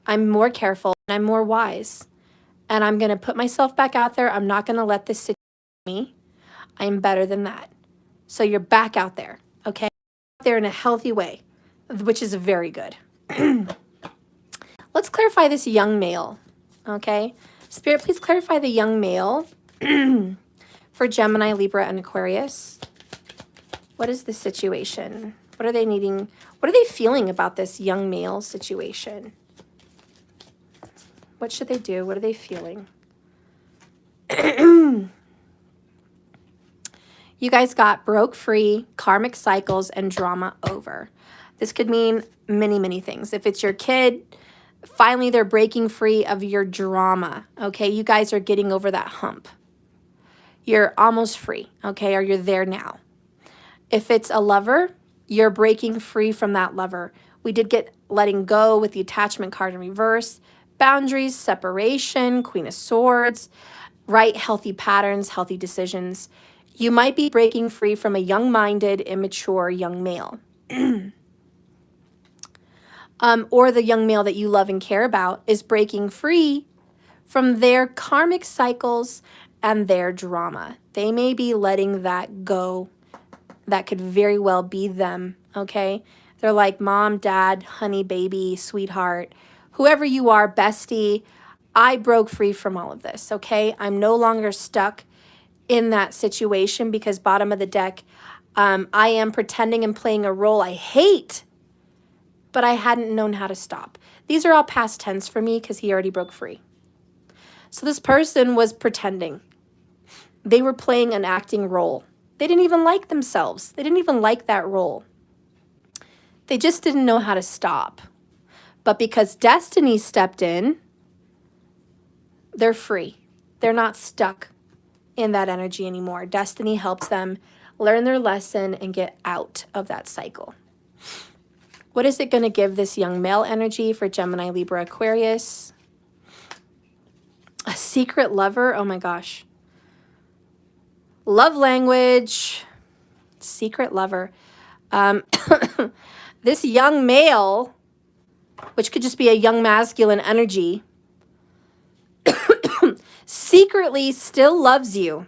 I'm more careful and I'm more wise. And I'm going to put myself back out there. I'm not going to let this sit with me. I am better than that. So you're back out there, okay? Out there in a healthy way, which is very good. Let's clarify this young male, okay? Spirit, please clarify the young male for Gemini, Libra, and Aquarius. What is the situation? What are they needing? What are they feeling about this young male situation? What should they do? What are they feeling? You guys got broke free, karmic cycles, and drama over. This could mean many, many things. If it's your kid, finally they're breaking free of your drama, okay? You guys are getting over that hump. You're almost free, okay? Or you're there now. If it's a lover, you're breaking free from that lover. We did get letting go with the attachment card in reverse. Boundaries, separation, Queen of Swords, right, healthy patterns, healthy decisions. You might be breaking free from a young-minded, immature young male. Or the young male that you love and care about is breaking free from their karmic cycles and their drama. They may be letting that go. That could very well be them, okay? They're like, mom, dad, honey, baby, sweetheart, whoever you are, bestie, I broke free from all of this, okay? I'm no longer stuck in that situation because bottom of the deck, I am pretending and playing a role I hate, but I hadn't known how to stop. These are all past tense for me because he already broke free. So this person was pretending. They were playing an acting role. They didn't even like themselves. They didn't even like that role. They just didn't know how to stop. But because destiny stepped in, they're free. They're not stuck in that energy anymore. Destiny helps them learn their lesson and get out of that cycle. What is it going to give this young male energy for Gemini, Libra, Aquarius? A secret lover? Oh my gosh. Love language. Secret lover. This young male, which could just be a young masculine energy, secretly still loves you.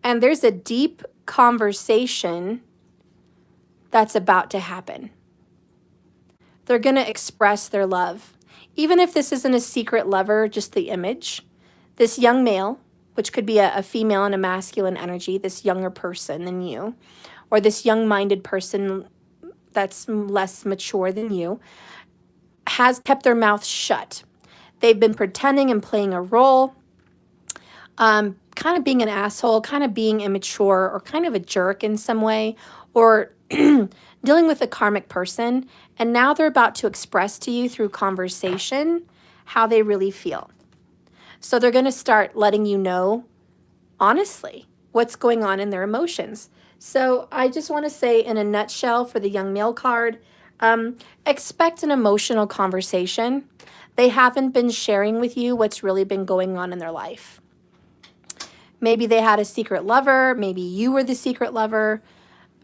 And there's a deep conversation that's about to happen. They're going to express their love. Even if this isn't a secret lover, just the image. This young male, which could be a female and a masculine energy, this younger person than you, or this young-minded person that's less mature than you, has kept their mouth shut. They've been pretending and playing a role, kind of being an asshole, kind of being immature, or kind of a jerk in some way, or dealing with a karmic person, and now they're about to express to you through conversation how they really feel. So they're going to start letting you know, honestly, what's going on in their emotions. So I just want to say in a nutshell for the young male card, expect an emotional conversation. They haven't been sharing with you what's really been going on in their life. Maybe they had a secret lover. Maybe you were the secret lover.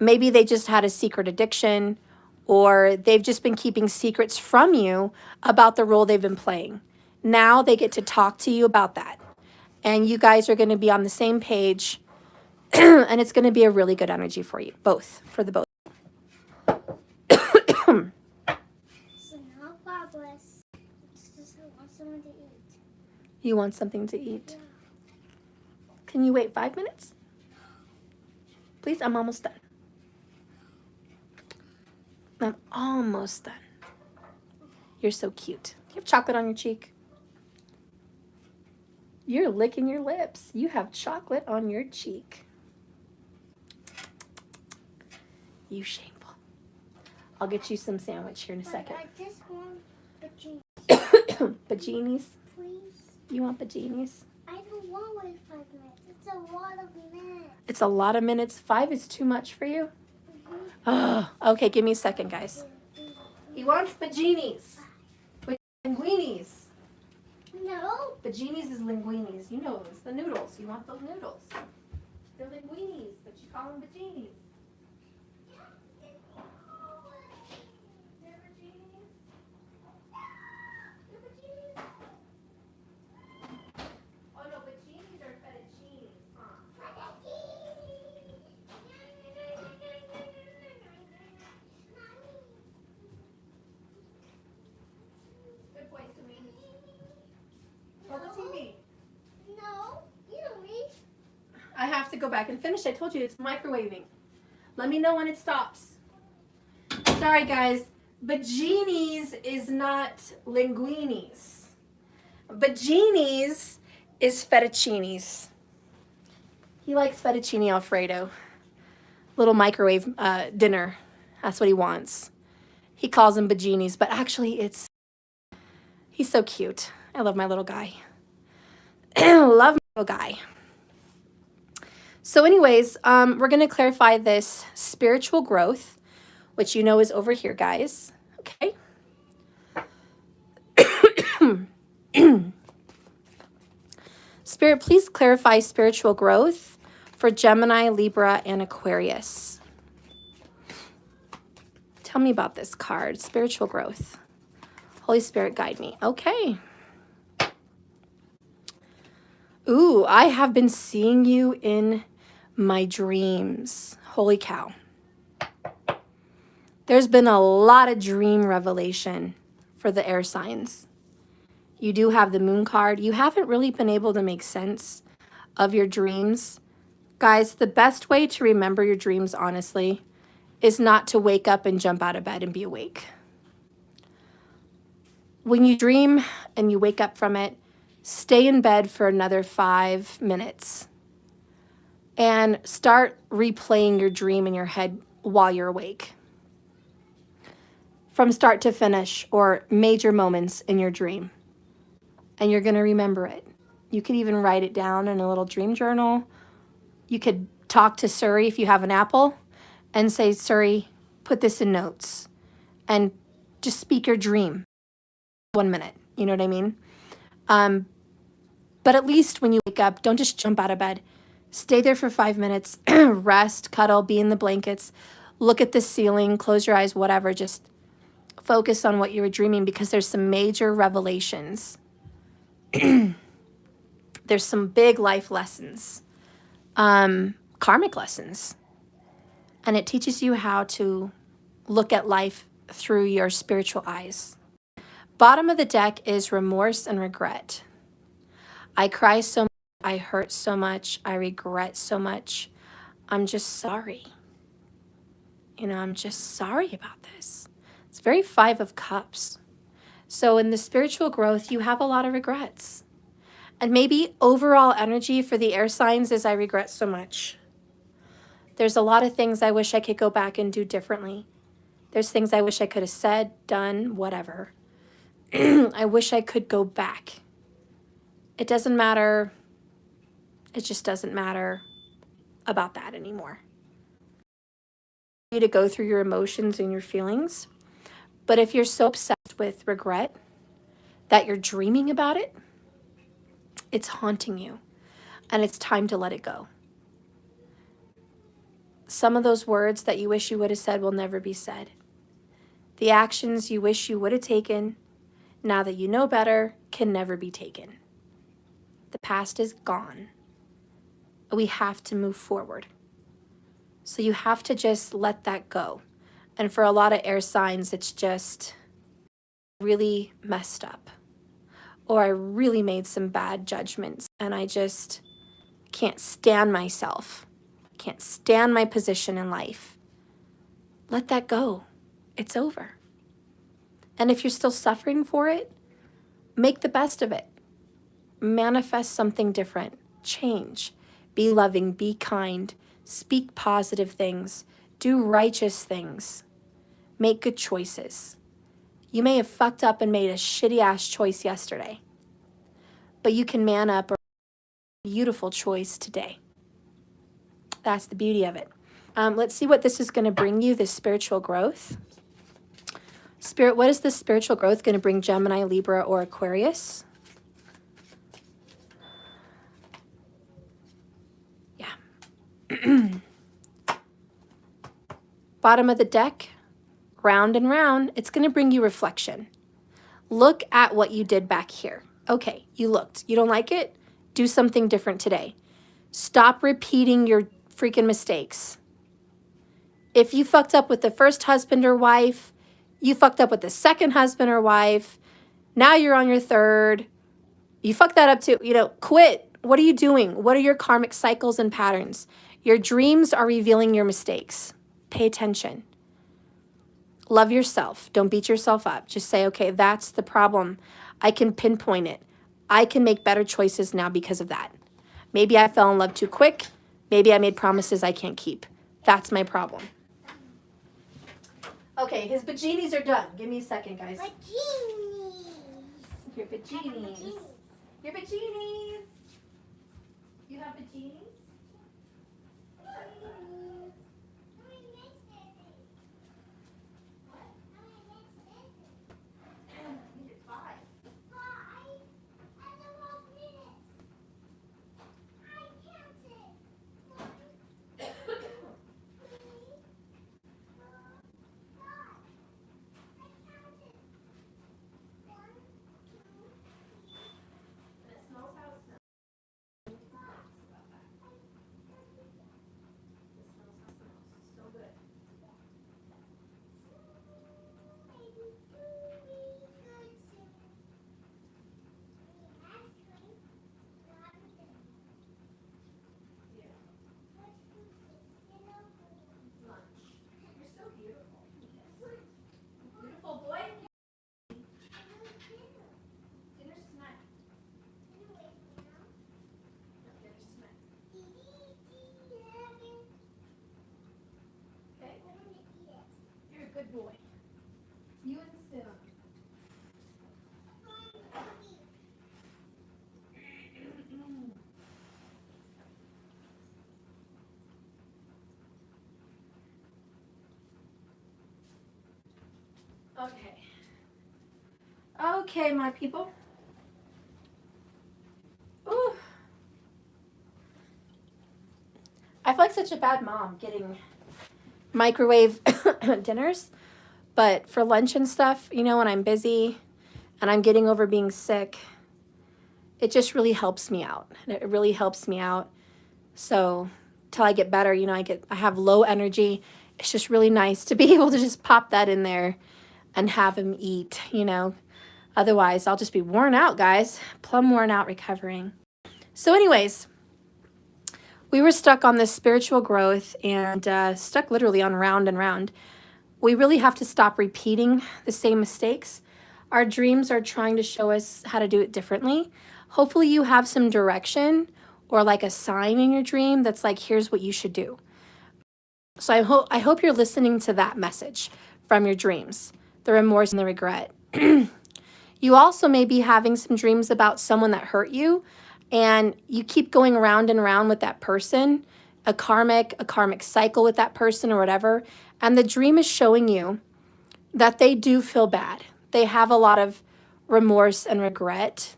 Maybe they just had a secret addiction, or they've just been keeping secrets from you about the role they've been playing. Now they get to talk to you about that. And you guys are going to be on the same page, and it's going to be a really good energy for you, both, for the both. So no progress. It's just I want someone to eat. You want something to eat? Yeah. Can you wait 5 minutes? Please, I'm almost done. I'm almost done. You're so cute. You have chocolate on your cheek. You're licking your lips. You have chocolate on your cheek. You shameful. I'll get you some sandwich here in a second. I just want bajinies, Bajinis? please. You want bajinis? I don't want to wait 5 minutes. It's a lot of minutes. It's a lot of minutes. 5 is too much for you? Oh, okay, give me a second, guys. He wants bajinis. Linguinis. No. Bajinis is linguinis. You know it's the noodles. You want those noodles. They're linguinis, but you call them bajinis. They're bajinis. They're bajinis. Oh no, bajinis are fettuccine. Good boy, Sweet. Hold the TV. No. You don't need. I have to go back and finish. I told you it's microwaving. Let me know when it stops. Sorry, guys. Bajinis is not linguinis. Bajinis is fettuccinis. He likes fettuccine Alfredo. Little microwave dinner. That's what he wants. He calls them bajinis, but actually he's so cute. I love my little guy. Love my little guy. So anyways, we're going to clarify this spiritual growth, which you know is over here, guys. Okay. Spirit, please clarify spiritual growth for Gemini, Libra, and Aquarius. Tell me about this card, spiritual growth. Holy Spirit, guide me. Okay. Ooh, I have been seeing you in my dreams. Holy cow. There's been a lot of dream revelation for the air signs. You do have the moon card. You haven't really been able to make sense of your dreams. Guys, the best way to remember your dreams, honestly, is not to wake up and jump out of bed and be awake. When you dream and you wake up from it, stay in bed for another 5 minutes and start replaying your dream in your head while you're awake. From start to finish, or major moments in your dream. And you're going to remember it. You could even write it down in a little dream journal. You could talk to Suri if you have an Apple and say, Suri, put this in notes. And just speak your dream. 1 minute. You know what I mean? But at least when you wake up, don't just jump out of bed. Stay there for 5 minutes. Rest, cuddle, be in the blankets. Look at the ceiling, close your eyes, whatever. Just focus on what you were dreaming, because there's some major revelations. There's some big life lessons, karmic lessons. And it teaches you how to look at life through your spiritual eyes. Bottom of the deck is remorse and regret. I cry so much, I hurt so much, I regret so much. I'm just sorry. I'm just sorry about this. It's very 5 of Cups. So in the spiritual growth, you have a lot of regrets. And maybe overall energy for the air signs is I regret so much. There's a lot of things I wish I could go back and do differently. There's things I wish I could have said, done, whatever. I wish I could go back. It doesn't matter. It just doesn't matter about that anymore. You to go through your emotions and your feelings. But if you're so obsessed with regret that you're dreaming about it, it's haunting you. And it's time to let it go. Some of those words that you wish you would have said will never be said. The actions you wish you would have taken, now that you know better, can never be taken. The past is gone. We have to move forward. So you have to just let that go. And for a lot of air signs, it's just really messed up. Or I really made some bad judgments and I just can't stand myself. Can't stand my position in life. Let that go. It's over. And if you're still suffering for it, make the best of it. Manifest something different. Change. Be loving. Be kind. Speak positive things. Do righteous things. make good choices. You may have fucked up and made a shitty ass choice yesterday, but you can man up or make a beautiful choice today. That's the beauty of it. Let's see what this is going to bring you, this spiritual growth. Spirit, what is this spiritual growth going to bring Gemini, Libra, or Aquarius? Yeah. Bottom of the deck, round and round. It's going to bring you reflection. Look at what you did back here. Okay, you looked. You don't like it? Do something different today. Stop repeating your freaking mistakes. If you fucked up with the first husband or wife, you fucked up with the second husband or wife, now you're on your third, you fucked that up too, quit. What are you doing? What are your karmic cycles and patterns? Your dreams are revealing your mistakes. Pay attention. Love yourself. Don't beat yourself up. Just say, okay, that's the problem. I can pinpoint it. I can make better choices now because of that. Maybe I fell in love too quick. Maybe I made promises I can't keep. That's my problem. Okay, his bajinis are done. Give me a second, guys. Bajinis. Your bajinis. Your bajinis. You have bajinis? Good boy. You and sit on Okay. Okay, my people. Ooh. I feel like such a bad mom getting microwave dinners, but for lunch and stuff, when I'm busy and I'm getting over being sick, it just really helps me out. It really helps me out. So till I get better, I have low energy. It's just really nice to be able to just pop that in there and have him eat, Otherwise, I'll just be worn out, guys. Plumb worn out recovering. So anyways, we were stuck on this spiritual growth and stuck literally on round and round. We really have to stop repeating the same mistakes. Our dreams are trying to show us how to do it differently. Hopefully you have some direction or like a sign in your dream that's like, here's what you should do. So I hope you're listening to that message from your dreams, the remorse and the regret. You also may be having some dreams about someone that hurt you, and you keep going around and around with that person, a karmic cycle with that person or whatever, and the dream is showing you that they do feel bad. They have a lot of remorse and regret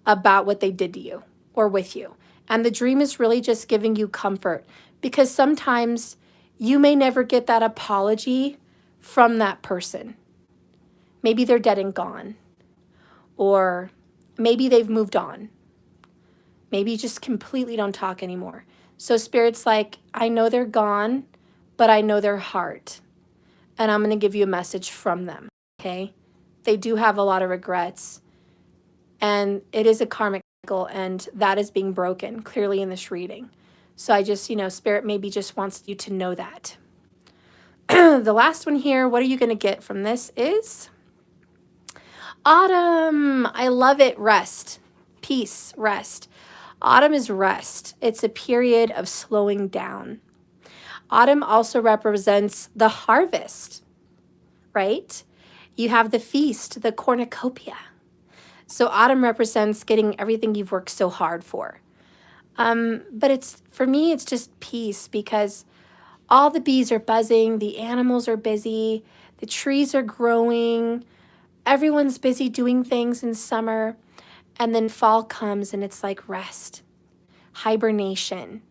about what they did to you or with you. And the dream is really just giving you comfort, because sometimes you may never get that apology from that person. Maybe they're dead and gone, or maybe they've moved on. Maybe you just completely don't talk anymore. So Spirit's like, I know they're gone, but I know their heart. And I'm going to give you a message from them, okay? They do have a lot of regrets. And it is a karmic cycle, and that is being broken clearly in this reading. So I just, Spirit maybe just wants you to know that. The last one here, what are you going to get from this is autumn. I love it. Rest. Peace. Rest. Autumn is rest. It's a period of slowing down. Autumn also represents the harvest. right? You have the feast, the cornucopia. So autumn represents getting everything you've worked so hard for. But for me, it's just peace, because all the bees are buzzing, the animals are busy, the trees are growing, everyone's busy doing things in summer, and then fall comes and it's like rest, hibernation,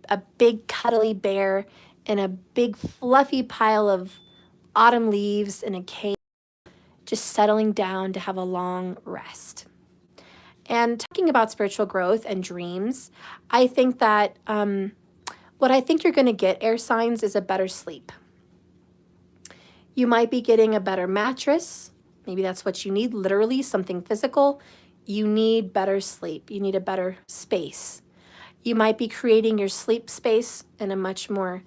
a big cuddly bear in a big fluffy pile of autumn leaves in a cave, just settling down to have a long rest. And talking about spiritual growth and dreams, I think that what I think you're going to get, air signs, is a better sleep. You might be getting a better mattress. Maybe that's what you need, literally something physical. You need better sleep. You need a better space. You might be creating your sleep space in a much more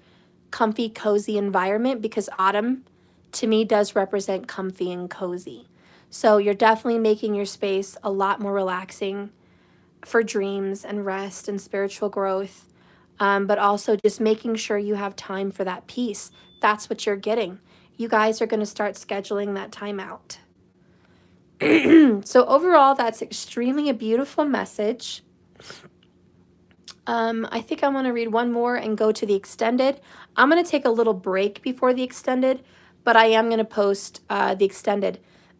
comfy, cozy environment, because autumn, to me, does represent comfy and cozy. So you're definitely making your space a lot more relaxing for dreams and rest and spiritual growth, but also just making sure you have time for that peace. That's what you're getting. You guys are going to start scheduling that time out. So overall, that's extremely a beautiful message. I think I want to read one more and go to the extended. I'm going to take a little break before the extended, but I am going to post the extended.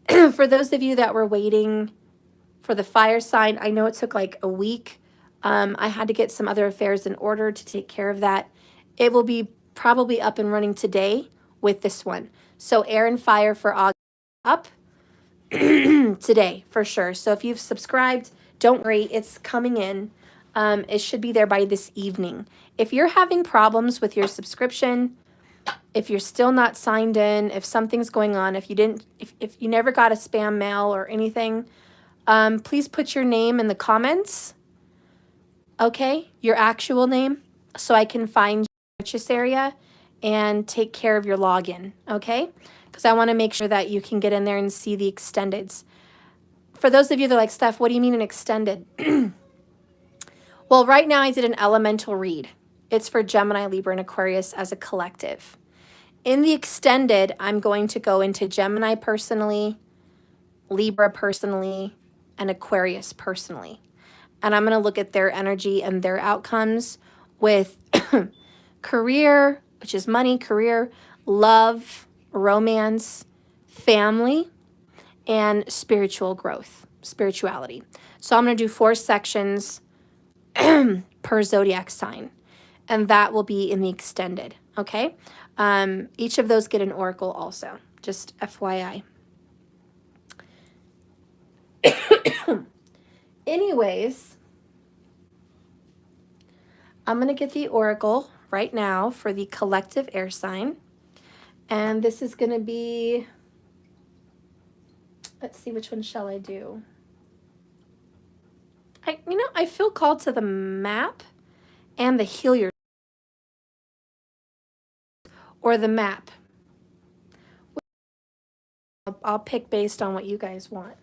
For those of you that were waiting for the fire sign, I know it took like a week. I had to get some other affairs in order to take care of that. It will be probably up and running today with this one. So air and fire for August up today for sure. So if you've subscribed, don't worry, it's coming in. It should be there by this evening. If you're having problems with your subscription, if you're still not signed in, if something's going on, if you never got a spam mail or anything, please put your name in the comments. Okay, your actual name, so I can find your purchase area and take care of your login. Okay, because I want to make sure that you can get in there and see the extendeds. For those of you that are like, Steph, what do you mean an extended? Well, right now I did an elemental read. It's for Gemini, Libra, and Aquarius as a collective. In the extended, I'm going to go into Gemini personally, Libra personally, and Aquarius personally. And I'm going to look at their energy and their outcomes with career, which is money, career, love, romance, family, and spiritual growth, spirituality. So I'm going to do 4 sections per zodiac sign, and that will be in the extended. Okay, each of those get an oracle also, just FYI. Anyways, I'm gonna get the oracle right now for the collective air sign, and this is gonna be, let's see, which one shall I do? I feel called to the map and the healer, or the map. I'll pick based on what you guys want.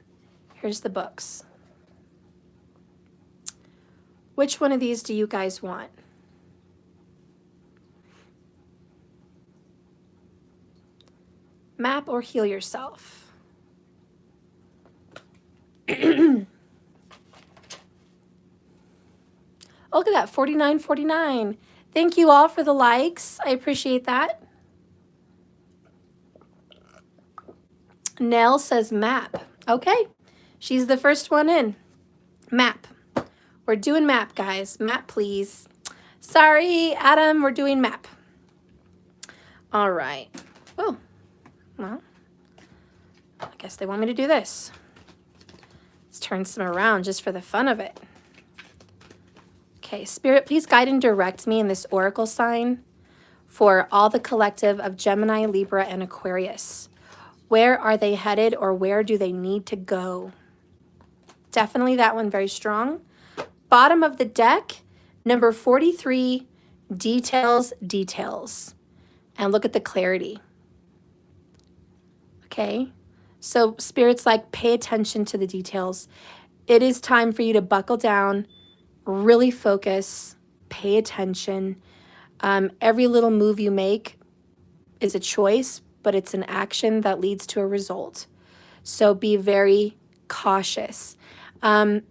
Here's the books. Which one of these do you guys want? Map or heal yourself? Look at that, 49.49. Thank you all for the likes. I appreciate that. Nell says map. Okay, she's the first one in. Map. We're doing map, guys. Map, please. Sorry, Adam, we're doing map. All right. Oh, well, I guess they want me to do this. Let's turn some around just for the fun of it. Okay, Spirit, please guide and direct me in this oracle sign for all the collective of Gemini, Libra, and Aquarius. Where are they headed, or where do they need to go? Definitely that one, very strong. Bottom of the deck, number 43, details, details. And look at the clarity. Okay, so Spirit's like, pay attention to the details. It is time for you to buckle down, really focus, pay attention. Every little move you make is a choice, but it's an action that leads to a result. So be very cautious. I'm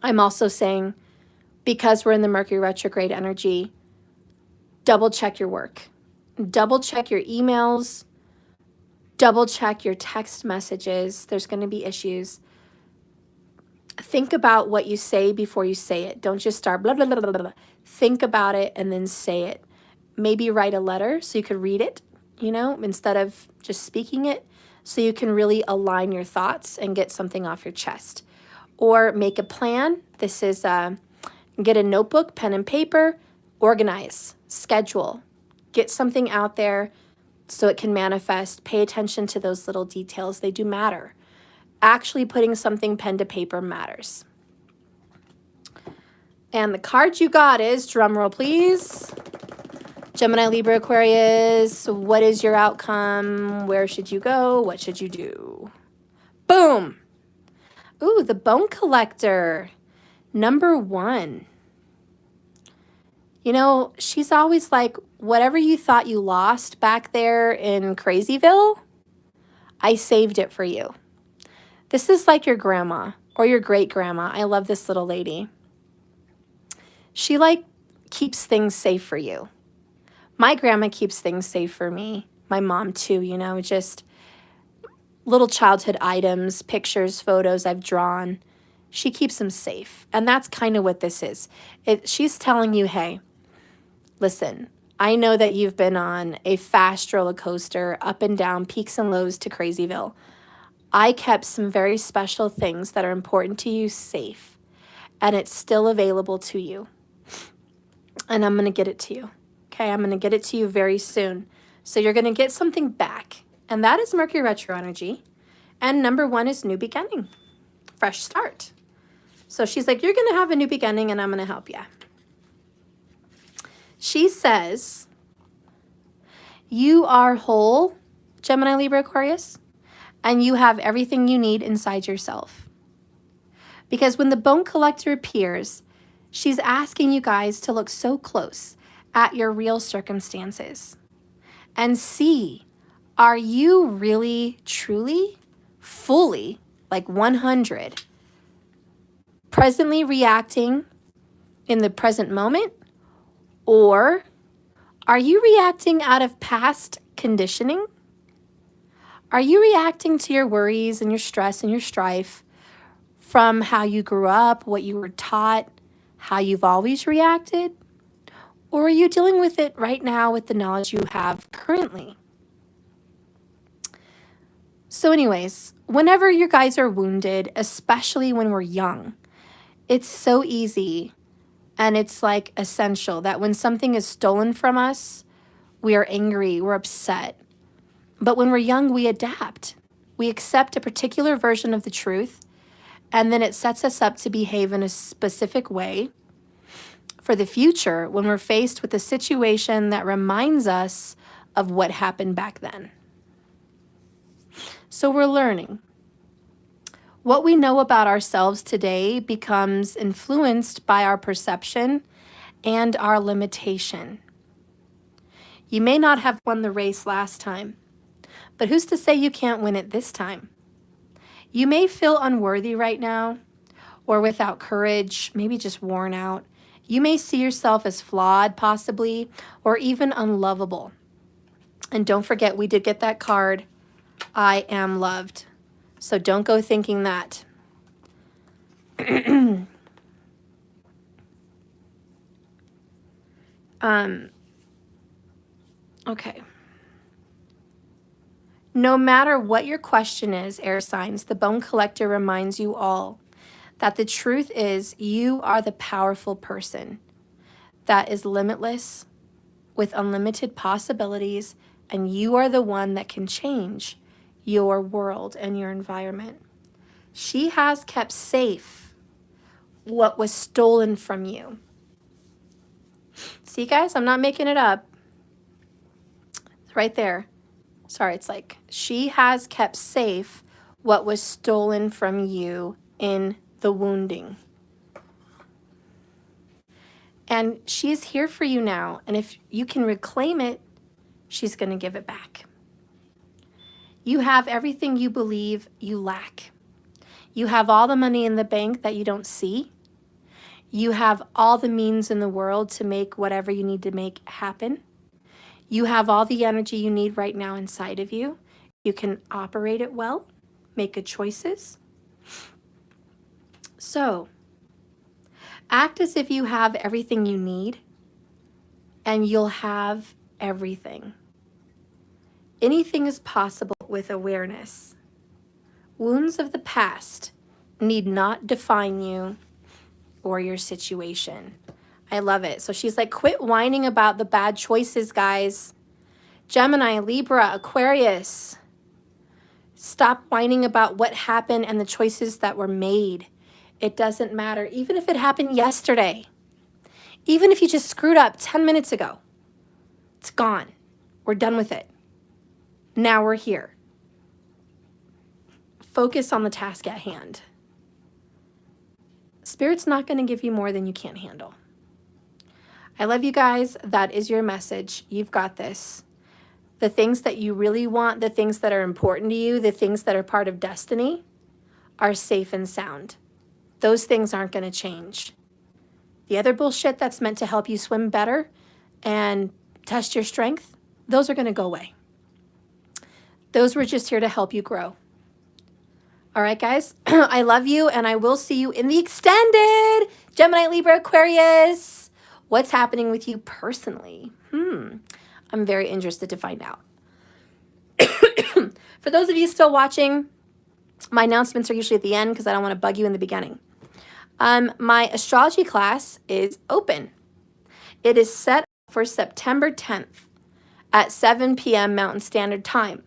also saying, because we're in the Mercury retrograde energy, double check your work. Double check your emails. Double check your text messages. There's going to be issues. Think about what you say before you say it. Don't just start blah, blah, blah, blah, blah. Think about it and then say it. Maybe write a letter so you could read it, you know, instead of just speaking it, so you can really align your thoughts and get something off your chest. Or make a plan. This is get a notebook, pen and paper, organize, schedule, get something out there so it can manifest. Pay attention to those little details. They do matter. Actually putting something pen to paper matters. And the card you got is, drumroll please, Gemini, Libra, Aquarius. What is your outcome? Where should you go? What should you do? Boom. Ooh, the Bone Collector, number 1. You know, she's always like, whatever you thought you lost back there in Crazyville, I saved it for you. This is like your grandma or your great-grandma. I love this little lady. She like keeps things safe for you. My grandma keeps things safe for me. My mom too, you know, just little childhood items, pictures, photos I've drawn. She keeps them safe. And that's kind of what this is. She's telling you, hey, listen, I know that you've been on a fast roller coaster, up and down, peaks and lows to Crazyville. I kept some very special things that are important to you safe, and it's still available to you. And I'm going to get it to you. Okay, I'm going to get it to you very soon. So you're going to get something back. And that is Mercury retro energy. And number 1 is new beginning, fresh start. So she's like, you're going to have a new beginning and I'm going to help you. She says, you are whole, Gemini, Libra, Aquarius, and you have everything you need inside yourself. Because when the Bone Collector appears, she's asking you guys to look so close at your real circumstances and see, are you really, truly, fully, like 100, presently reacting in the present moment? Or are you reacting out of past conditioning? Are you reacting to your worries and your stress and your strife from how you grew up, what you were taught, how you've always reacted? Or are you dealing with it right now with the knowledge you have currently? So anyways, whenever you guys are wounded, especially when we're young, it's so easy and it's like essential that when something is stolen from us, we are angry, we're upset. But when we're young, we adapt. We accept a particular version of the truth, and then it sets us up to behave in a specific way for the future when we're faced with a situation that reminds us of what happened back then. So we're learning. What we know about ourselves today becomes influenced by our perception and our limitation. You may not have won the race last time, but who's to say you can't win it this time? You may feel unworthy right now, or without courage, maybe just worn out. You may see yourself as flawed, possibly, or even unlovable. And don't forget, we did get that card, I am loved. So don't go thinking that. Okay. No matter what your question is, air signs, the Bone Collector reminds you all that the truth is you are the powerful person that is limitless with unlimited possibilities, and you are the one that can change your world and your environment. She has kept safe what was stolen from you. See, guys, I'm not making it up. It's right there. Sorry, it's like, she has kept safe what was stolen from you in the wounding. And she is here for you now. And if you can reclaim it, she's going to give it back. You have everything you believe you lack. You have all the money in the bank that you don't see. You have all the means in the world to make whatever you need to make happen. You have all the energy you need right now inside of you. You can operate it well, make good choices. So, act as if you have everything you need, and you'll have everything. Anything is possible with awareness. Wounds of the past need not define you or your situation. I love it. So she's like, quit whining about the bad choices, guys. Gemini, Libra, Aquarius. Stop whining about what happened and the choices that were made. It doesn't matter. Even if it happened yesterday. Even if you just screwed up 10 minutes ago. It's gone. We're done with it. Now we're here. Focus on the task at hand. Spirit's not going to give you more than you can't handle. I love you guys. That is your message. You've got this. The things that you really want, the things that are important to you, the things that are part of destiny are safe and sound. Those things aren't going to change. The other bullshit that's meant to help you swim better and test your strength, those are going to go away. Those were just here to help you grow. All right, guys, I love you, and I will see you in the extended Gemini, Libra, Aquarius. What's happening with you personally? I'm very interested to find out. For those of you still watching, my announcements are usually at the end because I don't want to bug you in the beginning. My astrology class is open. It is set for September 10th at 7 p.m. Mountain Standard Time.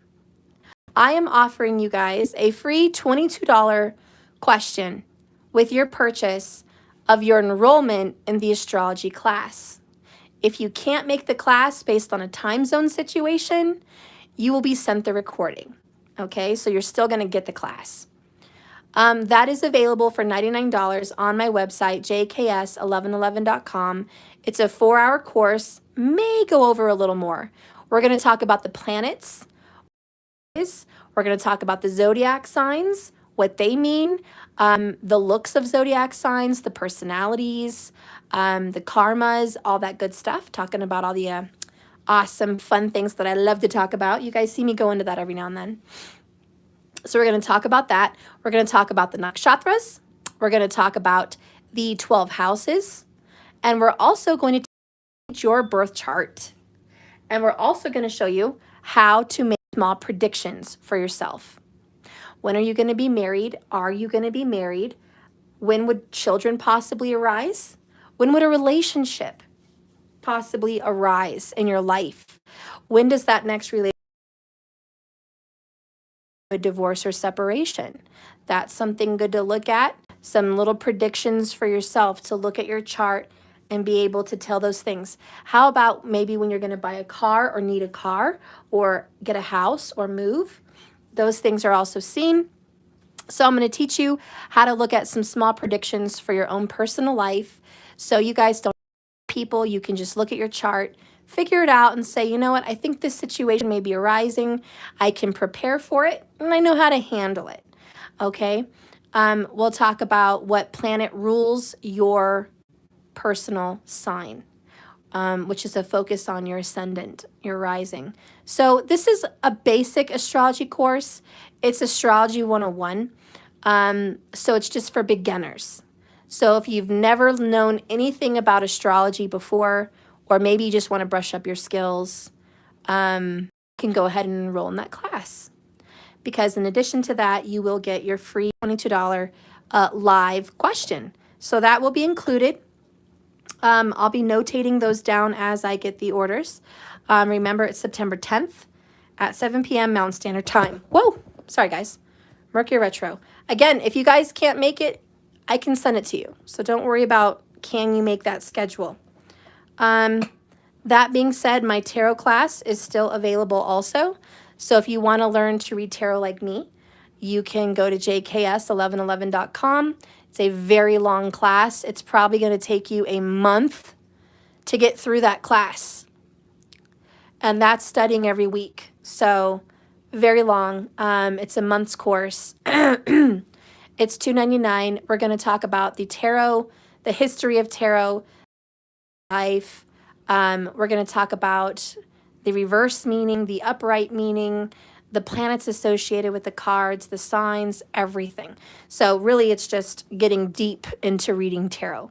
I am offering you guys a free $22 question with your purchase of your enrollment in the astrology class. If you can't make the class based on a time zone situation, you will be sent the recording. Okay, so you're still going to get the class. That is available for $99 on my website, jks1111.com. It's a 4-hour course, may go over a little more. We're going to talk about the planets. We're going to talk about the zodiac signs, what they mean, the looks of zodiac signs, the personalities, the karmas, all that good stuff, talking about all the awesome, fun things that I love to talk about. You guys see me go into that every now and then. So we're going to talk about that. We're going to talk about the nakshatras. We're going to talk about the 12 houses. And we're also going to teach your birth chart. And we're also going to show you how to make small predictions for yourself. When are you going to be married? Are you going to be married? When would children possibly arise? When would a relationship possibly arise in your life? When does that next relationship, a divorce or separation? That's something good to look at. Some little predictions for yourself to look at your chart and be able to tell those things. How about maybe when you're going to buy a car or need a car or get a house or move? Those things are also seen. So I'm going to teach you how to look at some small predictions for your own personal life. So you guys don't people, you can just look at your chart, figure it out and say, you know what, I think this situation may be arising. I can prepare for it and I know how to handle it. Okay. We'll talk about what planet rules your personal sign, which is a focus on your ascendant, your rising. So this is a basic astrology course. It's Astrology 101. So it's just for beginners. So if you've never known anything about astrology before, or maybe you just want to brush up your skills, you can go ahead and enroll in that class. Because in addition to that, you will get your free $22 live question. So that will be included. I'll be notating those down as I get the orders. Remember, it's September 10th at 7 p.m. Mountain Standard Time. Whoa, sorry guys. Mercury retro. Again, if you guys can't make it, I can send it to you. So don't worry about can you make that schedule. That being said, my tarot class is still available also. So if you want to learn to read tarot like me, you can go to jks1111.com. It's a very long class. It's probably going to take you a month to get through that class. And that's studying every week. So very long. It's a month's course. It's $2.99. We're going to talk about the tarot, the history of tarot, life. We're going to talk about the reverse meaning, the upright meaning, the planets associated with the cards, the signs, everything. So really it's just getting deep into reading tarot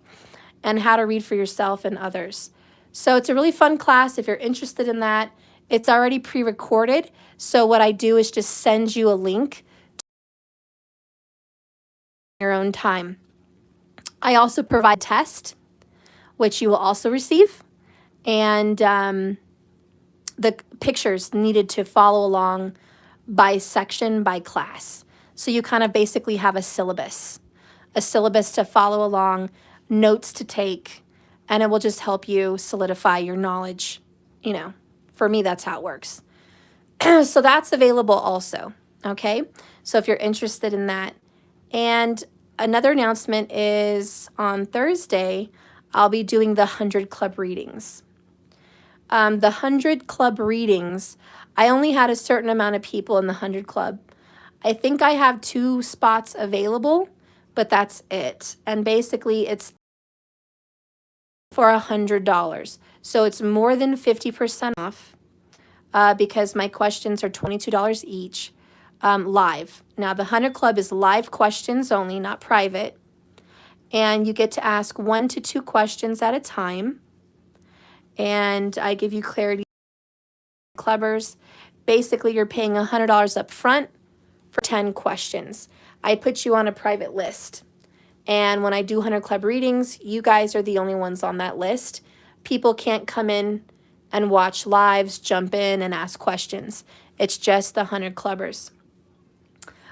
and how to read for yourself and others. So it's a really fun class if you're interested in that. It's already pre-recorded. So what I do is just send you a link in your own time. I also provide tests, which you will also receive, and the pictures needed to follow along by section, by class. So you kind of basically have a syllabus to follow along, notes to take, and it will just help you solidify your knowledge. You know, for me, that's how it works. So that's available also, okay? So if you're interested in that. And another announcement is on Thursday, I'll be doing the 100 Club readings. The 100 Club readings, I only had a certain amount of people in the 100 Club. I think I have 2 spots available, but that's it. And basically it's for $100. So it's more than 50% off because my questions are $22 each, live. Now the 100 Club is live questions only, not private. And you get to ask 1 to 2 questions at a time. And I give you clarity. Clubbers, basically you're paying $100 up front for 10 questions. I put you on a private list. And when I do 100 Club readings, you guys are the only ones on that list. People can't come in and watch lives, jump in and ask questions. It's just the 100 Clubbers.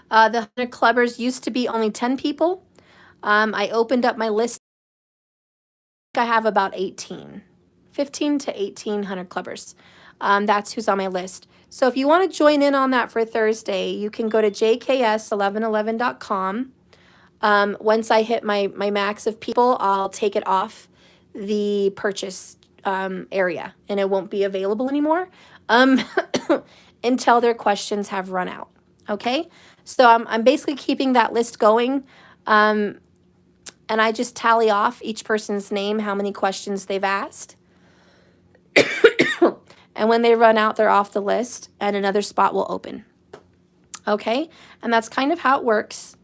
The 100 Clubbers used to be only 10 people. I opened up my list. I have about 15 to 1,800 Clubbers. That's who's on my list. So if you want to join in on that for Thursday, you can go to jks1111.com. Once I hit my max of people, I'll take it off the purchase area, and it won't be available anymore until their questions have run out. Okay, so I'm basically keeping that list going, and I just tally off each person's name, how many questions they've asked. And when they run out, they're off the list and another spot will open. Okay, and that's kind of how it works.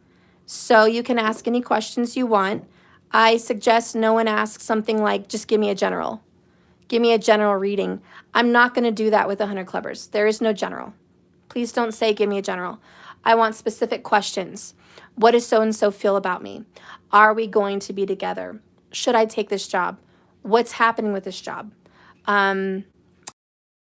So you can ask any questions you want. I suggest no one asks something like, just give me a general. Give me a general reading. I'm not going to do that with 100 Clubbers. There is no general. Please don't say, give me a general. I want specific questions. What does so-and-so feel about me? Are we going to be together? Should I take this job? What's happening with this job?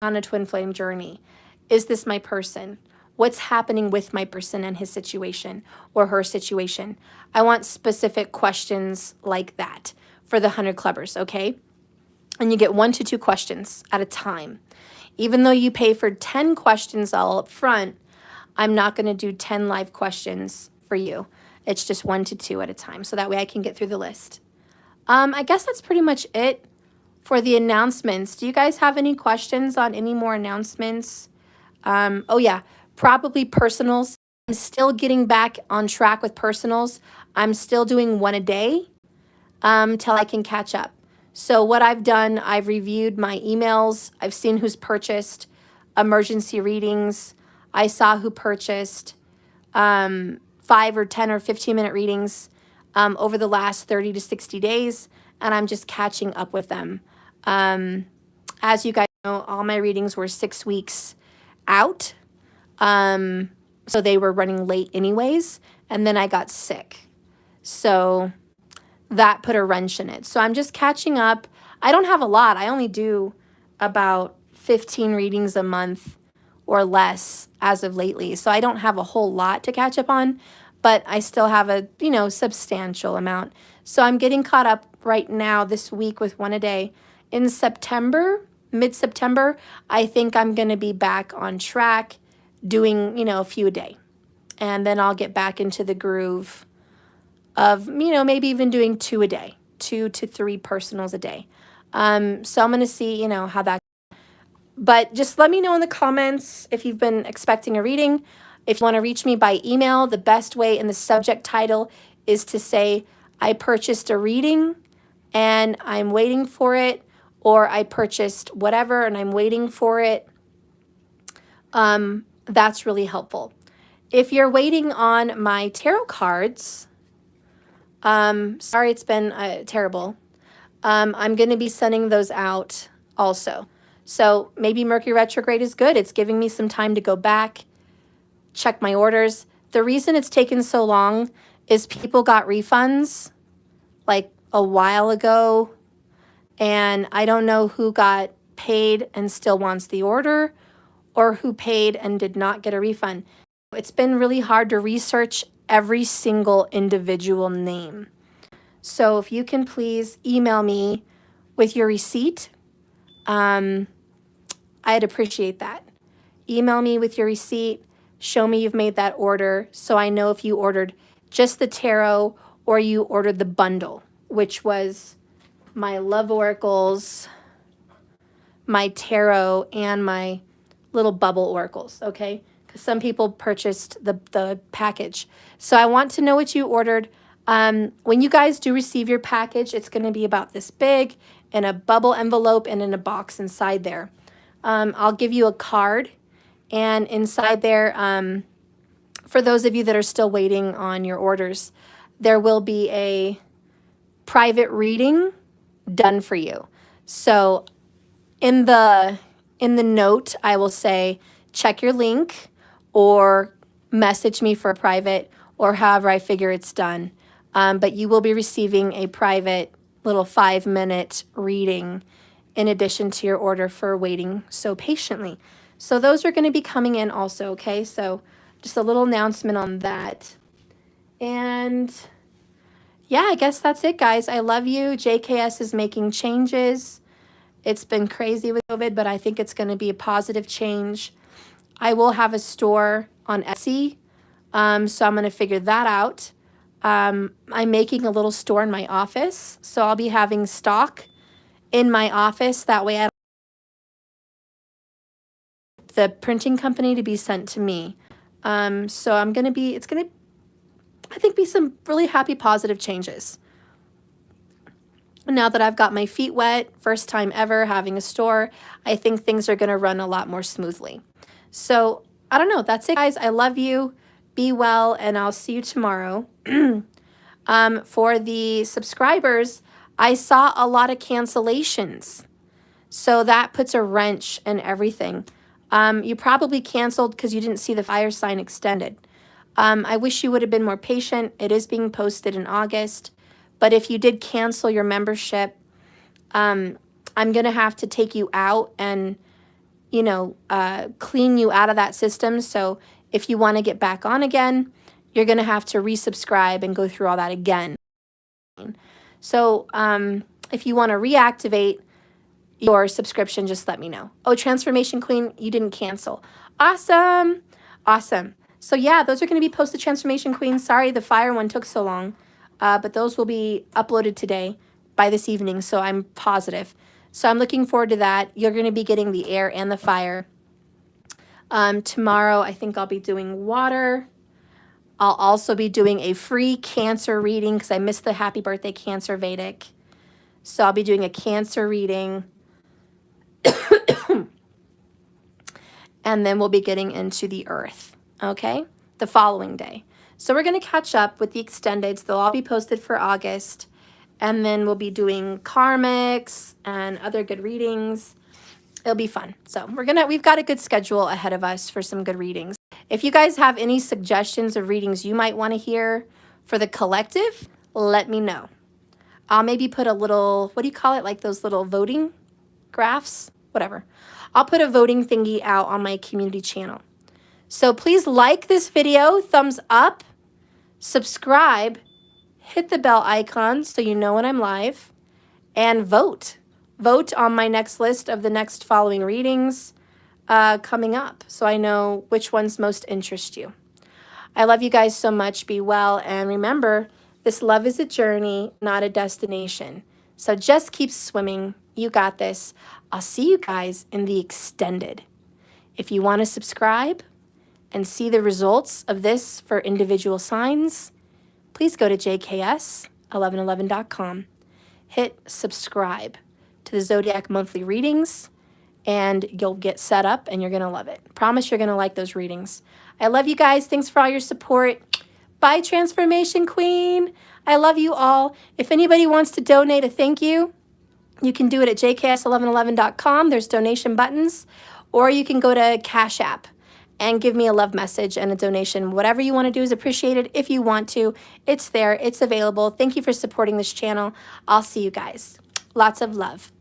On a twin flame journey. Is this my person? What's happening with my person and his situation or her situation? I want specific questions like that for the 100 Clubbers, okay? And you get 1 to 2 questions at a time. Even though you pay for 10 questions all up front, I'm not going to do 10 live questions for you. It's just 1 to 2 at a time. So that way I can get through the list. I guess that's pretty much it for the announcements. Do you guys have any questions on any more announcements? Oh yeah, probably personals. I'm still getting back on track with personals. I'm still doing 1 a day till I can catch up. So what I've done, I've reviewed my emails. I've seen who's purchased emergency readings. I saw who purchased 5 or 10 or 15-minute readings over the last 30 to 60 days, and I'm just catching up with them. As you guys know, all my readings were 6 weeks out, so they were running late anyways, and then I got sick. So that put a wrench in it. So I'm just catching up. I don't have a lot. I only do about 15 readings a month or less as of lately. So I don't have a whole lot to catch up on, but I still have a, substantial amount. So I'm getting caught up right now this week with 1 a day. In September, mid-September, I think I'm going to be back on track doing, a few a day. And then I'll get back into the groove of, maybe even doing 2 a day, 2 to 3 personals a day. So I'm going to see, how that. But just let me know in the comments if you've been expecting a reading. If you want to reach me by email, the best way in the subject title is to say, I purchased a reading and I'm waiting for it, or I purchased whatever and I'm waiting for it. That's really helpful. If you're waiting on my tarot cards, sorry it's been terrible. I'm going to be sending those out also. So maybe Mercury retrograde is good. It's giving me some time to go back, check my orders. The reason it's taken so long is people got refunds like a while ago, and I don't know who got paid and still wants the order, or who paid and did not get a refund. It's been really hard to research every single individual name. So if you can please email me with your receipt, I'd appreciate that. Email me with your receipt, show me you've made that order so I know if you ordered just the tarot or you ordered the bundle, which was my love oracles, my tarot, and my little bubble oracles, okay? Because some people purchased the package. So I want to know what you ordered. When you guys do receive your package, it's going to be about this big in a bubble envelope and in a box inside there. I'll give you a card, and inside there, for those of you that are still waiting on your orders, there will be a private reading done for you. So in the note, I will say, check your link or message me for a private, or however I figure it's done. But you will be receiving a private little 5-minute reading in addition to your order for waiting so patiently. So those are going to be coming in also, okay? So just a little announcement on that. And yeah, I guess that's it, guys. I love you. JKS is making changes. It's been crazy with COVID, but I think it's going to be a positive change. I will have a store on Etsy, so I'm going to figure that out. I'm making a little store in my office, so I'll be having stock in my office. That way I don't the printing company to be sent to me. So I'm going to be, it's going to, I think, be some really happy, positive changes. Now that I've got my feet wet, first time ever having a store, I think things are going to run a lot more smoothly. So I don't know. That's it, guys. I love you. Be well, and I'll see you tomorrow. For the subscribers, I saw a lot of cancellations. So that puts a wrench in everything. You probably canceled because you didn't see the fire sign extended. I wish you would have been more patient. It is being posted in August. But if you did cancel your membership, I'm going to have to take you out and, you know, clean you out of that system. So if you want to get back on again, you're going to have to resubscribe and go through all that again. So if you want to reactivate your subscription, just let me know. Oh, Transformation Queen, you didn't cancel. Awesome. Awesome. So yeah, those are going to be posted, Transformation Queen. Sorry, the fire one took so long. But those will be uploaded today by this evening, so I'm positive. So I'm looking forward to that. You're going to be getting the air and the fire. Tomorrow, I think I'll be doing water. I'll also be doing a free Cancer reading because I missed the Happy Birthday Cancer Vedic. So I'll be doing a Cancer reading. And then we'll be getting into the Earth, okay, the following day. So we're going to catch up with the extendeds. They'll all be posted for August. And then we'll be doing karmics and other good readings. It'll be fun. So we've got a good schedule ahead of us for some good readings. If you guys have any suggestions of readings you might want to hear for the collective, let me know. I'll maybe put a little, what do you call it? Like those little voting graphs, whatever. I'll put a voting thingy out on my community channel. So please like this video, thumbs up, subscribe, hit the bell icon so you know when I'm live, and vote. Vote on my next list of the next following readings coming up so I know which ones most interest you. I love you guys so much. Be well. And remember, this love is a journey, not a destination. So just keep swimming. You got this. I'll see you guys in the extended. If you want to subscribe and see the results of this for individual signs, please go to jks1111.com. Hit subscribe to the Zodiac Monthly Readings, and you'll get set up and you're going to love it. Promise you're going to like those readings. I love you guys. Thanks for all your support. Bye, Transformation Queen. I love you all. If anybody wants to donate a thank you, you can do it at jks1111.com. There's donation buttons. Or you can go to Cash App and give me a love message and a donation. Whatever you want to do is appreciated. If you want to, it's there. It's available. Thank you for supporting this channel. I'll see you guys. Lots of love. Bye.